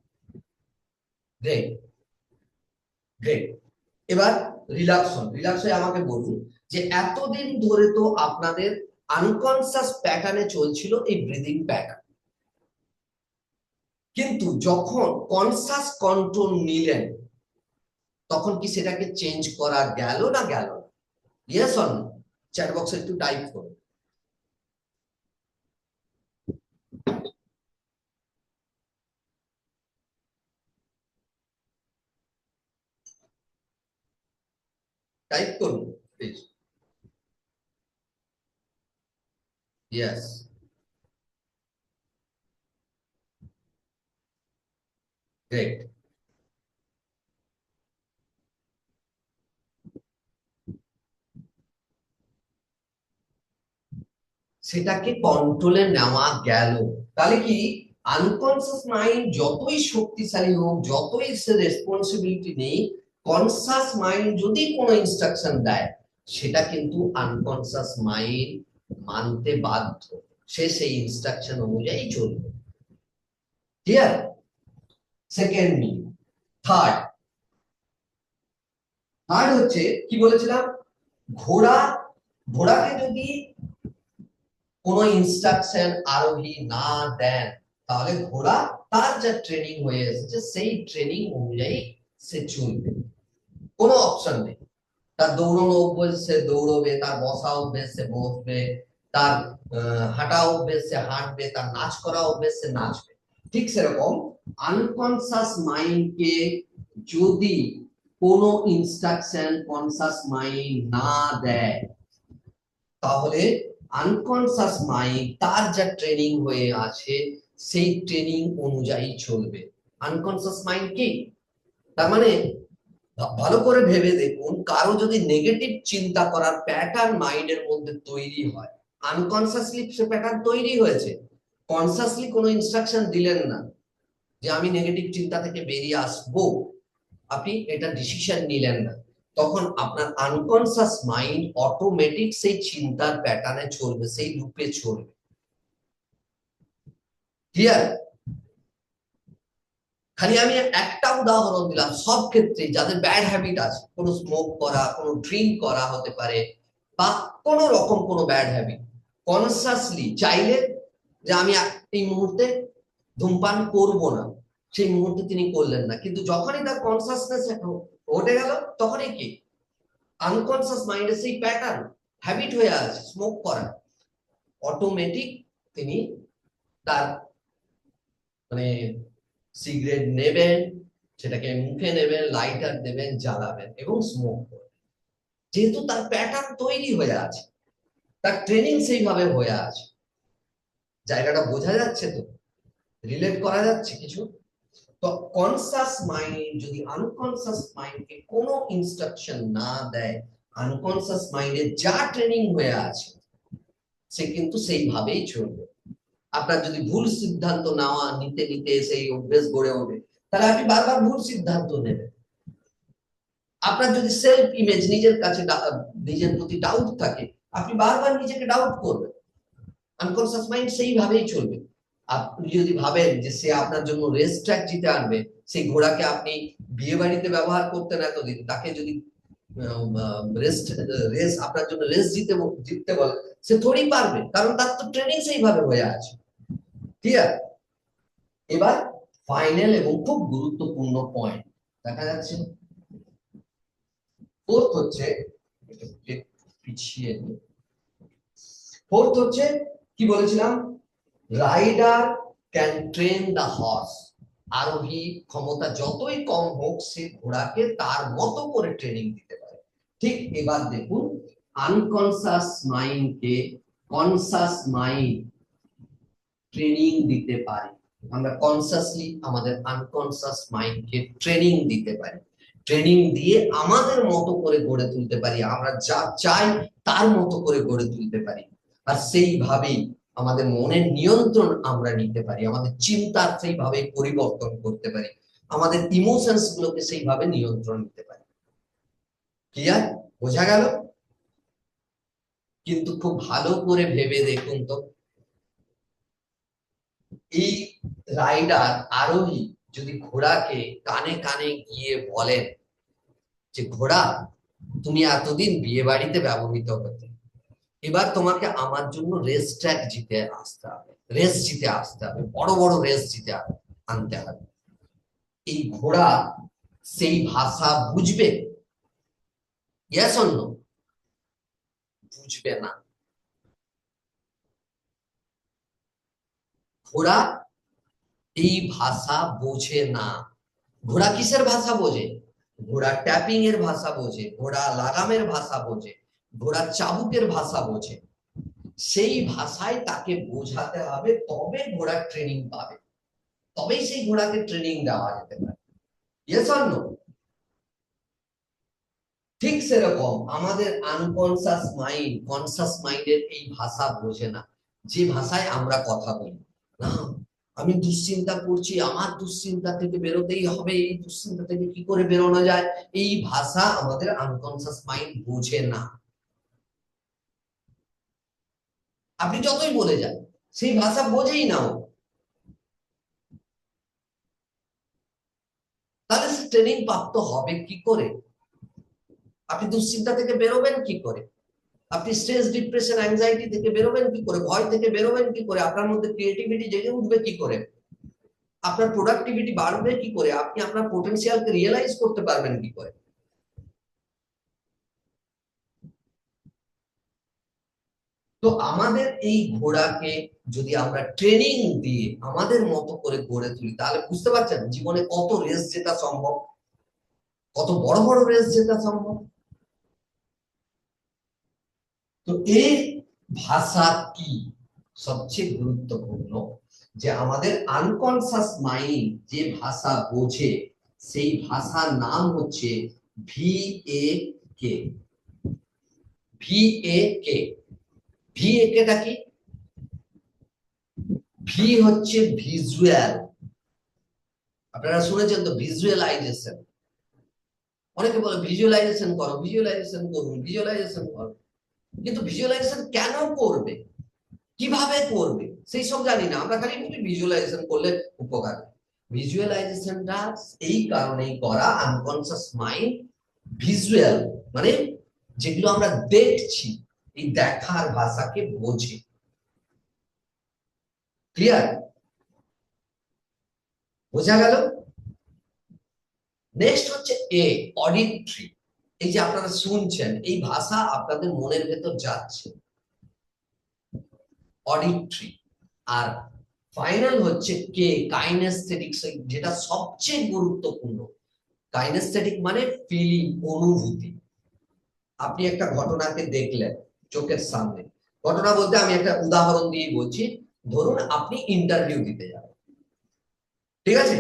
Great, great. এবার রিল্যাক্স হন। রিল্যাক্স হয়ে আমাকে বলুন যে এতদিন ধরে তো আপনাদের আনকনসিয়াস প্যাটার্নে চলছিল এই ব্রিদিং প্যাটার্ন, কিন্তু যখন কনসাস কন্ট্রোল নিলেন, তখন কি সেটাকে চেঞ্জ করা গেল না গেল? Yes or no? চ্যাট বক্সে একটু টাইপ করুন। টাইপ করুন প্লিজ। Yes, great. সেটাকে কন্ট্রোলে নেওয়া গেল। তাহলে কি আনকনসিয়াস মাইন্ড যতই শক্তিশালী হোক, যতই সে রেসপন্সিবিলিটি নেই, কনসাস মাইন্ড যদি কোনো ইনস্ট্রাকশন দেয়, সেটা কিন্তু আনকনসিয়াস মাইন্ড মানতে বাধ্য, সে সেই ইনস্ট্রাকশন অনুযায়ী চলবে। Clear? Second me. Third, third হচ্ছে কি বলেছিলাম, ঘোড়া, ঘোড়াকে যদি কোনো ইনস্ট্রাকশন আরোহী না দেন, তাহলে ঘোড়া তার যা ট্রেনিং হয়ে এসেছে সেই ট্রেনিং অনুযায়ী সে চলবে, কোনো অপশন নেই। তার দৌড়ানো অভ্যেস সে দৌড়বে, তার বসা অভ্যেস সে বসবে, তার হাঁটা অভ্যেস সে হাঁটবে, তার নাচ করা অভ্যেস সে নাচবে। ঠিক সেরকম আনকনসাস মাইন্ডকে যদি কোনো ইনস্ট্রাকশন কনসাস মাইন্ড না দেয়, তাহলে আনকনসাস মাইন্ড তার যা ট্রেনিং হয়ে আছে সেই ট্রেনিং অনুযায়ী চলবে। আনকনসাস মাইন্ড কি? তার মানে ভালো করে ভেবে দেখুন, কারো যদি নেগেটিভ চিন্তা করার প্যাটার্ন মাইন্ডের মধ্যে তৈরি হয়, আনকনসাসলি সে প্যাটার্ন তৈরি হয়েছে, কনসাসলি কোনো ইনস্ট্রাকশন দিলেন না যে আমি নেগেটিভ চিন্তা থেকে বেরিয়ে আসবো, আপনি এটা ডিসিশন নিলেন না, তখন আপনার আনকনসাস মাইন্ড অটোমেটিক সেই চিন্তার প্যাটার্নে চলবে, সেই লুপে চলবে। ক্লিয়ার? খালি আমি একটা উদাহরণ দিলাম, সব ক্ষেত্রে যাদের ব্যাড হ্যাবিট আছে, কোনো স্মোক করা, কোনো ড্রিঙ্ক করা হতে পারে, বা কোনো রকম কোনো ব্যাড হ্যাবিট, কনসাসলি চাইলে যে আমি এই মুহূর্তে ধূমপান করব না, সেই মুহূর্তে তিনি করলেন না, কিন্তু যখনই তার কনসাসনেস ঘটে গেল, তখনই কি আনকনসাস মাইন্ডে সেই প্যাটার্ন হ্যাবিট হয়ে আছে স্মোক করা, অটোমেটিক তিনি তার মানে সিগারেট নেবেন, সেটাকে মুখে নেবেন, লাইটার দেবেন, জ্বালাবেন এবং স্মোক করবেন, যেহেতু তার প্যাটার্ন তৈরি হয়ে আছে, তার ট্রেনিং সেইভাবে হয়ে আছে। জায়গাটা বোঝা যাচ্ছে তো? রিলেট করা যাচ্ছে কিছু? তো কনসাস মাইন্ড যদি আনকনসাস মাইন্ডকে কোনো ইনস্ট্রাকশন না দেয়, আনকনসাস মাইন্ডে যা ট্রেনিং হয়ে আছে সে কিন্তু সেইভাবেই চলবে। আপনার যদি ভুল সিদ্ধান্ত নেওয়া নিতে নিতে সেই অভ্যেস গড়ে ওঠে, তাহলে আপনি বারবার ভুল সিদ্ধান্ত নেবেন। আপনার যদি সেলফ ইমেজ, নিজের কাছে নিজের প্রতি ডাউট থাকে, আপনি বারবার নিজেকে ডাউট করবেন। আনকনসিয়াস মাইন্ড সেইভাবেই চলবে। আপনি যদি ভাবেন যে সে আপনার জন্য রেস ট্র্যাক জিতে আনবে, সেই ঘোড়াকে আপনি বিয়ে বাড়িতে ব্যবহার করতেন এতদিন, তাকে যদি রেস আপনার জন্য রেস জিততে বলে, সে থোড়ি পারবে, কারণ তার তো ট্রেনিং সেইভাবে হয়ে আছে। ঠিক আছে, এবার ফাইনাল এবং খুব গুরুত্বপূর্ণ পয়েন্ট দেখা যাচ্ছে। ফোর্থ হচ্ছে, পিছিয়ে ফোর্থ হচ্ছে কি বলেছিলাম, rider can train the horse. আরোহী ক্ষমতা যতই কম হোক, সে ঘোড়াকে তার মতো করে ট্রেনিং দিতে পারে। ঠিক এবার দেখুন, আনকনসাস মাইন্ডকে কনসাস মাইন্ড ট্রেনিং দিতে পারে। আমরা কনসাসলি আমাদের আনকনসাস মাইন্ডকে ট্রেনিং দিতে পারি, ট্রেনিং দিয়ে আমাদের মতো করে গড়ে তুলতে পারি, আমরা যা চাই তার মতো করে গড়ে তুলতে পারি। আর সেইভাবেই আমাদের মনের নিয়ন্ত্রণ আমরা নিতে পারি, আমাদের চিন্তা সেইভাবে পরিবর্তন করতে পারি, আমাদের ইমোশনস গুলোকে সেইভাবে নিয়ন্ত্রণ নিতে পারি। ক্লিয়ার? বোঝা গেল? কিন্তু খুব ভালো করে ভেবে দেখুন তো, এই রাইডার আরোহী যদি ঘোড়াকে কানে কানে গিয়ে বলেন যে ঘোড়া, তুমি এতদিন বিয়ে বাড়িতে ব্যবহৃত হতে, এবার তোমাকে আমার জন্য রেস ট্র্যাক জিতে আসতে হবে, রেস জিতে আসতে হবে, বড় বড় রেস জিতে আনতে হবে। এই ঘোড়া সেই ভাষা বুঝবে? Yes or no? বুঝবে না। ঘোড়া এই ভাষা বোঝে না। ঘোড়া কিসের ভাষা বোঝে? ঘোড়া ট্যাপিং এর ভাষা বোঝে, ঘোড়া লাগামের ভাষা বোঝে, ঘোড়া চাবুকের ভাষা বোঝে। সেই ভাষায় তাকে বোঝাতে হবে, তবে ঘোড়া ট্রেনিং পাবে, তবেই সেই ঘোড়াকে ট্রেনিং দেওয়া যেতে পারে। Yes or no? ঠিক সেরকম আমাদের আনকনসাস মাইন্ড কনসাস মাইন্ডের এই ভাষা বোঝে না, যে ভাষায় আমরা কথা বলি। না, আমি দুশ্চিন্তা করছি, আমার দুশ্চিন্তা থেকে বেরোতেই হবে, এই দুশ্চিন্তা থেকে কি করে বেরোনো যায়, এই ভাষা আমাদের আনকনসাস মাইন্ড বোঝে না। আপনি যতই বলে যান, সেই ভাষা বোঝেই না ও। তাহলে সে ট্রেনিং প্রাপ্ত হবে কি করে? আপনি দুশ্চিন্তা থেকে বেরোবেন কি করে? আপনি স্ট্রেস, ডিপ্রেশন, অ্যাংজাইটি থেকে বেরোবেন কি করে? ভয় থেকে বেরোবেন কি করে? আপনার মধ্যে ক্রিয়েটিভিটি জেগে উঠবে কি করে? আপনার প্রোডাক্টিভিটি বাড়বে কি করে? আপনি আপনার পোটেনশিয়ালকে রিয়েলাইজ করতে পারবেন কি করে? তো আমাদের এই ঘোড়াকে যদি আমরা ট্রেনিং দিয়ে আমাদের মতো করে গড়ে তুলি, তাহলে বুঝতে পারছেন জীবনে কত রেস জেতা সম্ভব, কত বড় বড় রেস জেতা সম্ভব। তো এই ভাষা কি সবচেয়ে গুরুত্বপূর্ণ, যে আমাদের আনকনসাস মাইন্ড যে ভাষা বোঝে, সেই ভাষার নাম হচ্ছে VAK। VAK, VAK কি? ভি হচ্ছে ভিজুয়াল। আপনারা শুনেছেন তো, ভিজুয়ালাইজেশন। অনেকে বলে ভিজুয়ালাইজেশন করো, ভিজুয়ালাইজেশন করুন, ভিজুয়ালাইজেশন করো, কিন্তু ভিজুয়ালাইজেশন কেন করবে, কিভাবে করবে, সেই সব জানি না। আমরা খালি বলি ভিজুয়ালাইজেশন করলে উপকার। ভিজুয়ালাইজেশনটা এই কারণেই করা, আনকনসিয়াস মাইন্ড ভিজুয়াল মানে যেগুলো আমরা দেখছি, এই দেখার ভাষাকে বোঝে। ক্লিয়ার? বোঝা গেল? নেক্সট হচ্ছে অডিটরি। এই যে আপনারা শুনছেন, এই ভাষা আপনাদের মনের ভেতর যাচ্ছে, অডিটরি। আর ফাইনাল হচ্ছে কাইনেস্থেটিক, যেটা সবচেয়ে গুরুত্বপূর্ণ। কাইনেস্থেটিক মানে ফিলিং, অনুভূতি। আপনি একটা ঘটনাকে দেখলেন চোখের সামনে, ঘটনা বলতে আমি একটা উদাহরণ দিয়ে বলছি। ধরুন আপনি ইন্টারভিউ দিতে যাবেন, ঠিক আছে?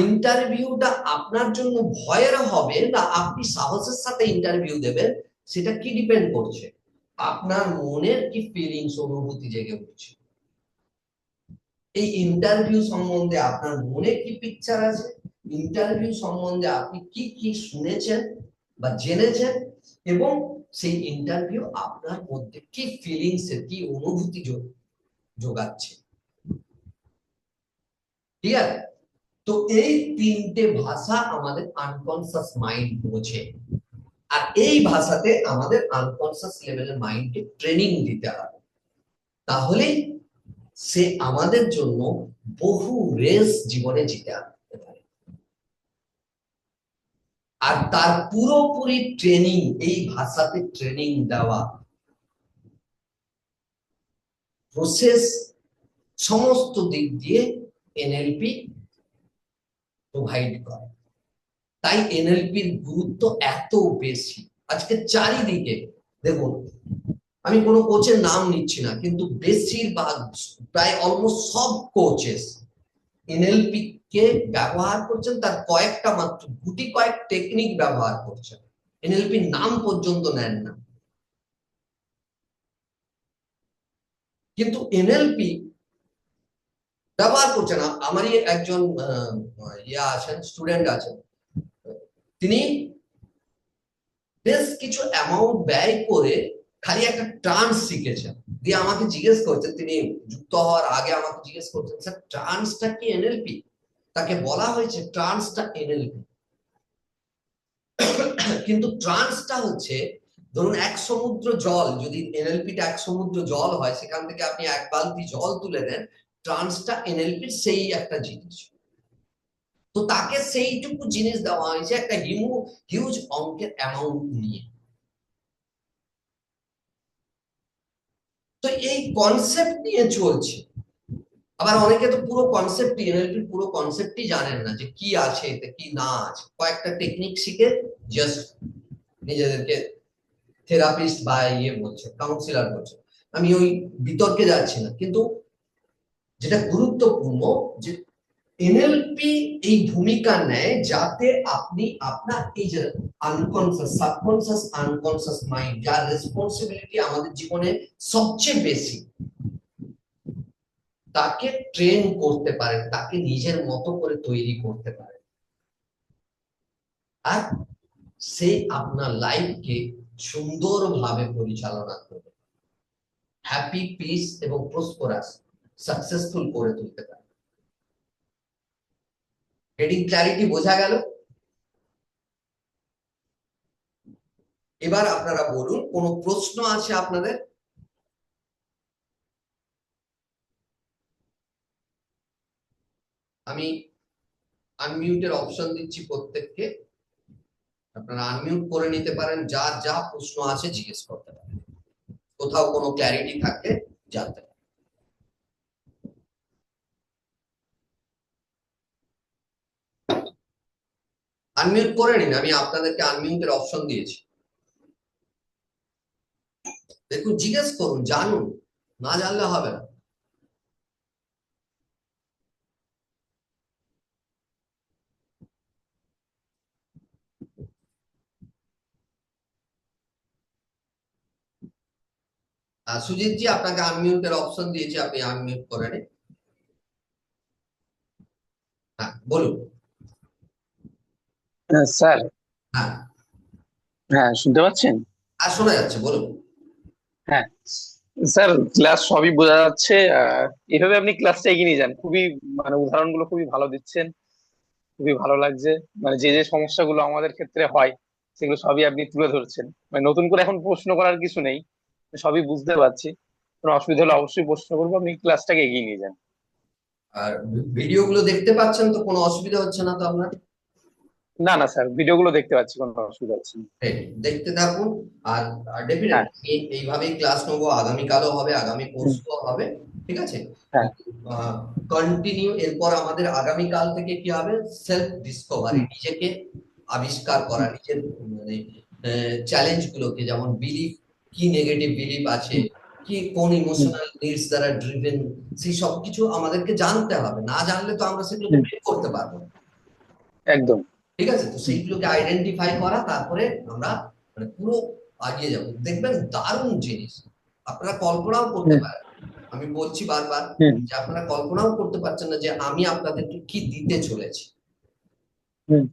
ইন্টারভিউটা আপনার জন্য ভয়ের হবে না আপনি সাহসের সাথে ইন্টারভিউ দেবেন, সেটা কি ডিপেন্ড করছে? আপনার মনের কি ফিলিংস, অনুভূতি জেগে উঠছে। এই ইন্টারভিউ সম্বন্ধে আপনার মনে কি পিকচার আছে, ইন্টারভিউ সম্বন্ধে আপনি কি কি শুনেছেন বা জেনেছেন, এবং সেই ইন্টারভিউ আপনার মধ্যে কি ফিলিংস এর, কি অনুভূতি যোগাচ্ছে। ঠিক আছে, তো এই তিনটে ভাষা আমাদের আনকনসিয়াস মাইন্ড বোঝে, আর এই ভাষাতে আমাদের আনকনসিয়াস লেভেলের মাইন্ডকে ট্রেনিং দিতে হবে, তাহলেই সে আমাদের জন্য বহু রেস জীবনে জিতে আনতে পারে। আর তার পুরোপুরি ট্রেনিং, এই ভাষাতে ট্রেনিং দেওয়া প্রসেস সমস্ত দিক দিয়ে এনএলপি প্রোভাইড করে। তাই এনএলপির গুরুত্ব এত বেশি। আজকে চারিদিকে দেখুন, আমি কোনো কোচের নাম নিচ্ছি না, কিন্তু বেশিরভাগ, প্রায় অলমোস্ট সব কোচেস এনএলপি কে ব্যবহার করছেন, তার কয়েকটা মাত্র গুটি কয়েক টেকনিক ব্যবহার করছেন, এনএলপি নাম পর্যন্ত নেন না। কিন্তু এনএলপি ব্যবহার করছে না। আমারই একজন আছেন, স্টুডেন্ট আছেন, তিনি বেশ কিছু অ্যামাউন্ট ব্যয় করে খালি একটা ট্রান্স শিখেছেন, দিয়ে আমাকে জিজ্ঞেস করছেন, তিনি যুক্ত হওয়ার আগে আমাকে জিজ্ঞেস করছেন, স্যার ট্রান্সটা কি এনএলপি? তাকে বলা হয়েছে ট্রান্সটা এনএলপি, কিন্তু ট্রান্সটা হচ্ছে, ধরুন এক সমুদ্র জল, যদি এনএলপিটা এক সমুদ্র জল হয়, সেখান থেকে আপনি এক বালতি জল তুলে নেন, ট্রান্সটা এনএলপির সেই একটা জিনিস। তো তাকে সেইটুকু জিনিস দেওয়া হয়েছে একটা হিউজ অঙ্কের অ্যামাউন্ট নিয়ে। তো এই কনসেপ্ট নিয়ে চলছে। আবার অনেকে তো পুরো কনসেপ্টই, এনএলপির পুরো কনসেপ্টই জানেন না, যে কি আছে এতে, কি না আছে, কয়েকটা টেকনিক শিখে জাস্ট নিজেদেরকে থেরাপিস্ট বা বলছে, কাউন্সিলর বলছে। আমি ওই বিতর্কে যাচ্ছি না, কিন্তু যেটা গুরুত্বপূর্ণ, যে এনএলপি এই ভূমিকা নেয় যাতে আপনি আপনার এই যে আনকনসিয়াস, সাবকনসিয়াস, আনকনসিয়াস মাইন্ড, যার রেসপন্সিবিলিটি আমাদের জীবনে সবচেয়ে বেশি, তাকে ট্রেন করতে পারেন, তাকে নিজের মতো করে তৈরি করতে পারেন, আর সে আপনার লাইফকে সুন্দরভাবে পরিচালনা করবে, হ্যাপি, পিস এবং প্রসপারাস, সাকসেসফুল করে তুলতে পারে। হেডিং ক্ল্যারিটি বোঝা গেল? এবার আপনারা বলুন, কোনো প্রশ্ন আছে আপনাদের? আমি আনমিউটের অপশন দিচ্ছি প্রত্যেককে, আপনারা আনমিউট করে নিতে পারেন, যার যা প্রশ্ন আছে জিজ্ঞেস করতে পারেন, কোথাও কোনো ক্ল্যারিটি থাকলে জানতে পারেন। আনমিউট করে নিন, আমি আপনাদেরকে আনমিউটের অপশন দিয়েছি। দেখুন, জিজ্ঞেস করুন, জানুন, না জানলে হবে না। সুজিত জি, আপনাকে আনমিউটের অপশন দিয়েছি, আপনি আনমিউট করে নিন। হ্যাঁ, বলুন। স্যার, হ্যাঁ, হ্যাঁ শুনতে পাচ্ছেন? আর শোনা যাচ্ছে, বলুন। হ্যাঁ স্যার, ক্লাস সবই বোঝা যাচ্ছে। এভাবে আপনি ক্লাসটা এগিয়ে নিয়ে যান, খুবই মানে উদাহরণগুলো খুবই ভালো দিচ্ছেন, খুবই ভালো লাগছে। মানে যে যে সমস্যাগুলো আমাদের ক্ষেত্রে হয় সেগুলো সবই আপনি তুলে ধরছেন। মানে নতুন করে এখন প্রশ্ন করার কিছু নেই, সবই বুঝতে পারছি। কোনো অসুবিধা হলে অবশ্যই প্রশ্ন করবো, আপনি ক্লাসটাকে এগিয়ে নিয়ে যান। আর ভিডিওগুলো দেখতে পাচ্ছেন তো? কোনো অসুবিধা হচ্ছে না তো আপনার? না না স্যার, ভিডিওগুলো দেখতে পাচ্ছি, কোনো অসুবিধা হচ্ছে না। দেখতে থাকুন। আর হ্যাঁ। ডেফিনেটলি এইভাবেই ক্লাস নেবো, আগামীকালও হবে, আগামী হুম, পরশুও হবে। ঠিক আছে, হ্যাঁ। কন্টিনিউ। এরপর আমাদের আগামীকাল থেকে কি হবে, সেলফ ডিসকভারি, হুম, নিজেকে আবিষ্কার করা, হুম, নিজের মানে চ্যালেঞ্জ গুলোকে, যেমন বিলিফ, কি নেগেটিভ বিলিফ আছে, হুম, কি কোন হুম, ইমোশনাল নিডস দ্বারা ড্রিভেন, সেই সব কিছু আমাদেরকে জানতে হবে। না জানলে তো আমরা সেগুলোকে হুম, বের করতে পারবো না। একদম। ঠিক আছে, তো হুম, সেইগুলোকে আইডেন্টিফাই করা, তারপরে আমরা মানে পুরো আগিয়ে যাব। দেখবেন দারুণ জিনিস, আপনারা কল্পনাও করতে হুম, পারেন। আমি বলছি বারবার, হুম, যে আপনারা কল্পনাও করতে পারছেন না যে আমি আপনাদেরকে কি দিতে চলেছি। হুম,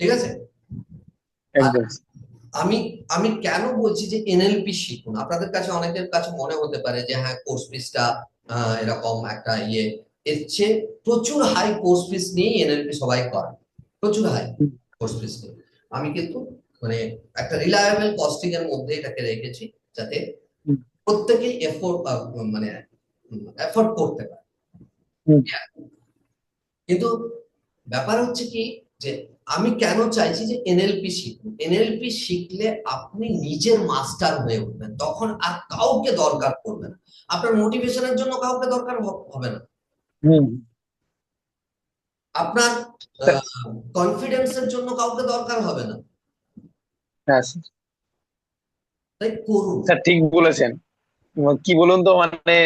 ঠিক আছে, আর একদম। আমি আমি কেন বলছি যে এনএলপি শিখুন, আপনাদের কাছে অনেকের কাছে মনে হতে পারে যে হ্যাঁ কোর্স ফিসটা এরকম একটা এর চেয়ে প্রচুর হাই কোর্স ফিস নিয়ে এনএলপি সবাই করে, প্রচুর হাই হুম, কোর্স ফিস নিয়ে। আমি কিন্তু মানে একটা রিলায়েবল কস্টিং এর মধ্যে এটাকে রেখেছি, যাতে হুম, প্রত্যেকেই এফোর্ড মানে এফোর্ড করতে পারে। হুম, কিন্তু ব্যাপার হচ্ছে কি, যে আমি কেন চাইছি যে এনএলপি শিখুন, এনএলপি শিখলে আপনি নিজের মাস্টার হয়ে উঠবেন, তখন আর কাউকে দরকার পড়বে না, আপনার মোটিভেশনের জন্য কাউকে দরকার হবে না, হুম। আপনার স্যার, কনফিডেন্সের জন্য কাউকে দরকার হবে না। হ্যাঁ স্যার, তাই করুন। স্যার ঠিক বলেছেন। কি বলুন তো, মানে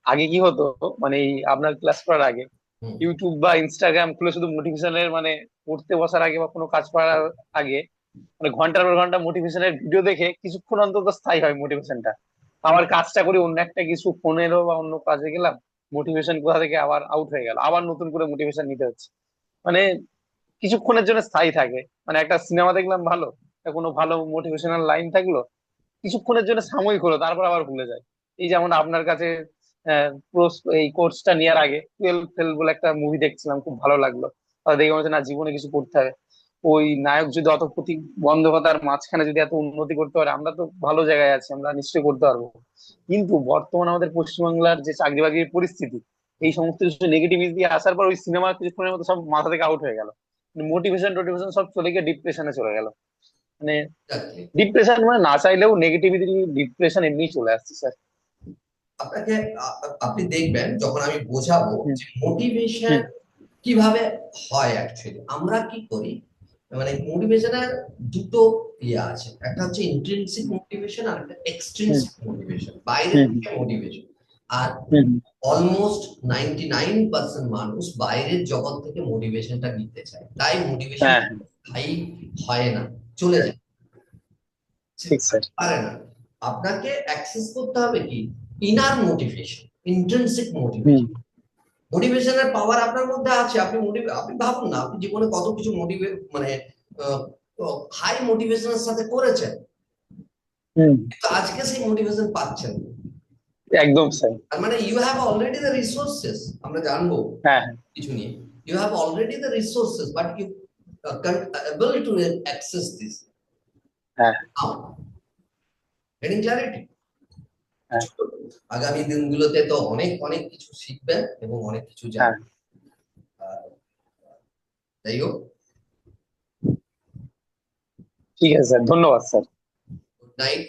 আগে কি হতো, মানে এই আপনার ক্লাস করার আগে হুম, ইউটিউব বা ইনস্টাগ্রাম খুলে শুধু মোটিভেশনের, মানে পড়তে বসার আগে বা কোনো কাজ করার আগে মানে ঘন্টার পর ঘন্টা মোটিভেশনের ভিডিও দেখে কিছুক্ষণ অন্তত স্থায়ী হয় মোটিভেশনটা। আবার কাজটা করি, অন্য একটা কিছু ফোনেরও বা অন্য কাজে গেলাম, মোটিভেশন কোথা থেকে আবার আউট হয়ে গেল, আবার নতুন করে মোটিভেশন নিতে হচ্ছে। মানে কিছুক্ষণের জন্য স্থায়ী থাকে। মানে একটা সিনেমা দেখলাম ভালো, কোনো ভালো মোটিভেশনাল লাইন থাকলো, কিছুক্ষণের জন্য সাময়িক হলো, তারপর আবার ভুলে যায়। এই যেমন আপনার কাছে এই কোর্সটা নেওয়ার আগে 12 ফেল বলে একটা মুভি দেখছিলাম, খুব ভালো লাগলো। দেখে মনে হচ্ছে না, জীবনে কিছু করতে হবে। ওই নায়ক যদি অত প্রতিবন্ধকতার মাঝখানে যদি এত উন্নতি করতে পারে, আমরা তো ভালো জায়গায় আছি, আমরা নিশ্চয়ই করতে পারবো। কিন্তু বর্তমানে আমাদের পশ্চিমবাংলার যে চাকরি বাকরির পরিস্থিতি, এই সমস্ত কিছু নেগেটিভিটি আসার পর ওই সিনেমা কিছুক্ষণের মতো সব মাথা থেকে আউট হয়ে গেল। মোটিভেশন টোটিভেশন সব চলে গিয়ে ডিপ্রেশনে চলে গেল। মানে exactly। ডিপ্রেশন মানে না চাইলেও নেগেটিভিটি, ডিপ্রেশন এমনি চলে আসছে স্যার। আপনাকে আপনি দেখবেন যখন আমি বোঝাবো হুম, যে মোটিভেশন হুম, কিভাবে হয়, অ্যাকচুয়ালি আমরা কি করি, মানে মোটিভেশনের দুটো আছে, একটা হচ্ছে ইন্ট্রিনসিক মোটিভেশন আর একটা হুম, এক্সট্রিনসিক মোটিভেশন, বাইরে হুম, থেকে মোটিভেশন। আর হুম, অলমোস্ট 99% মানুষ বাইরের জগৎ থেকে মোটিভেশনটা নিতে চায়, তাই মোটিভেশন হ্যাঁ, হাই হয় না, চলে যায়, ঠিক স্যার। পারে না। আপনাকে অ্যাক্সেস করতে হবে কি, ইনার মোটিভেশন, ইন্ট্রিনসিক হুম, মোটিভেশন। মোটিভেশনের পাওয়ার আপনার মধ্যে আছে, আপনি ভাবুন না, আপনি জীবনে কত কিছু মোটিভেট মানে হাই মোটিভেশনের সাথে করেছেন, হুম, কিন্তু আজকে সেই মোটিভেশন পাচ্ছেন না। একদম স্যার। তার মানে you have already the resources, আমরা জানবো হ্যাঁ, কিছু নিয়ে, you have already the resources but you can't able to access this হ্যাঁ, now, getting clarity। হ্যাঁ, আগামী দিনগুলোতে তো অনেক অনেক কিছু শিখবেন এবং অনেক কিছু হ্যাঁ। জানবেন। আহ, যাই হোক, ঠিক আছে স্যার, ধন্যবাদ স্যার। Good night.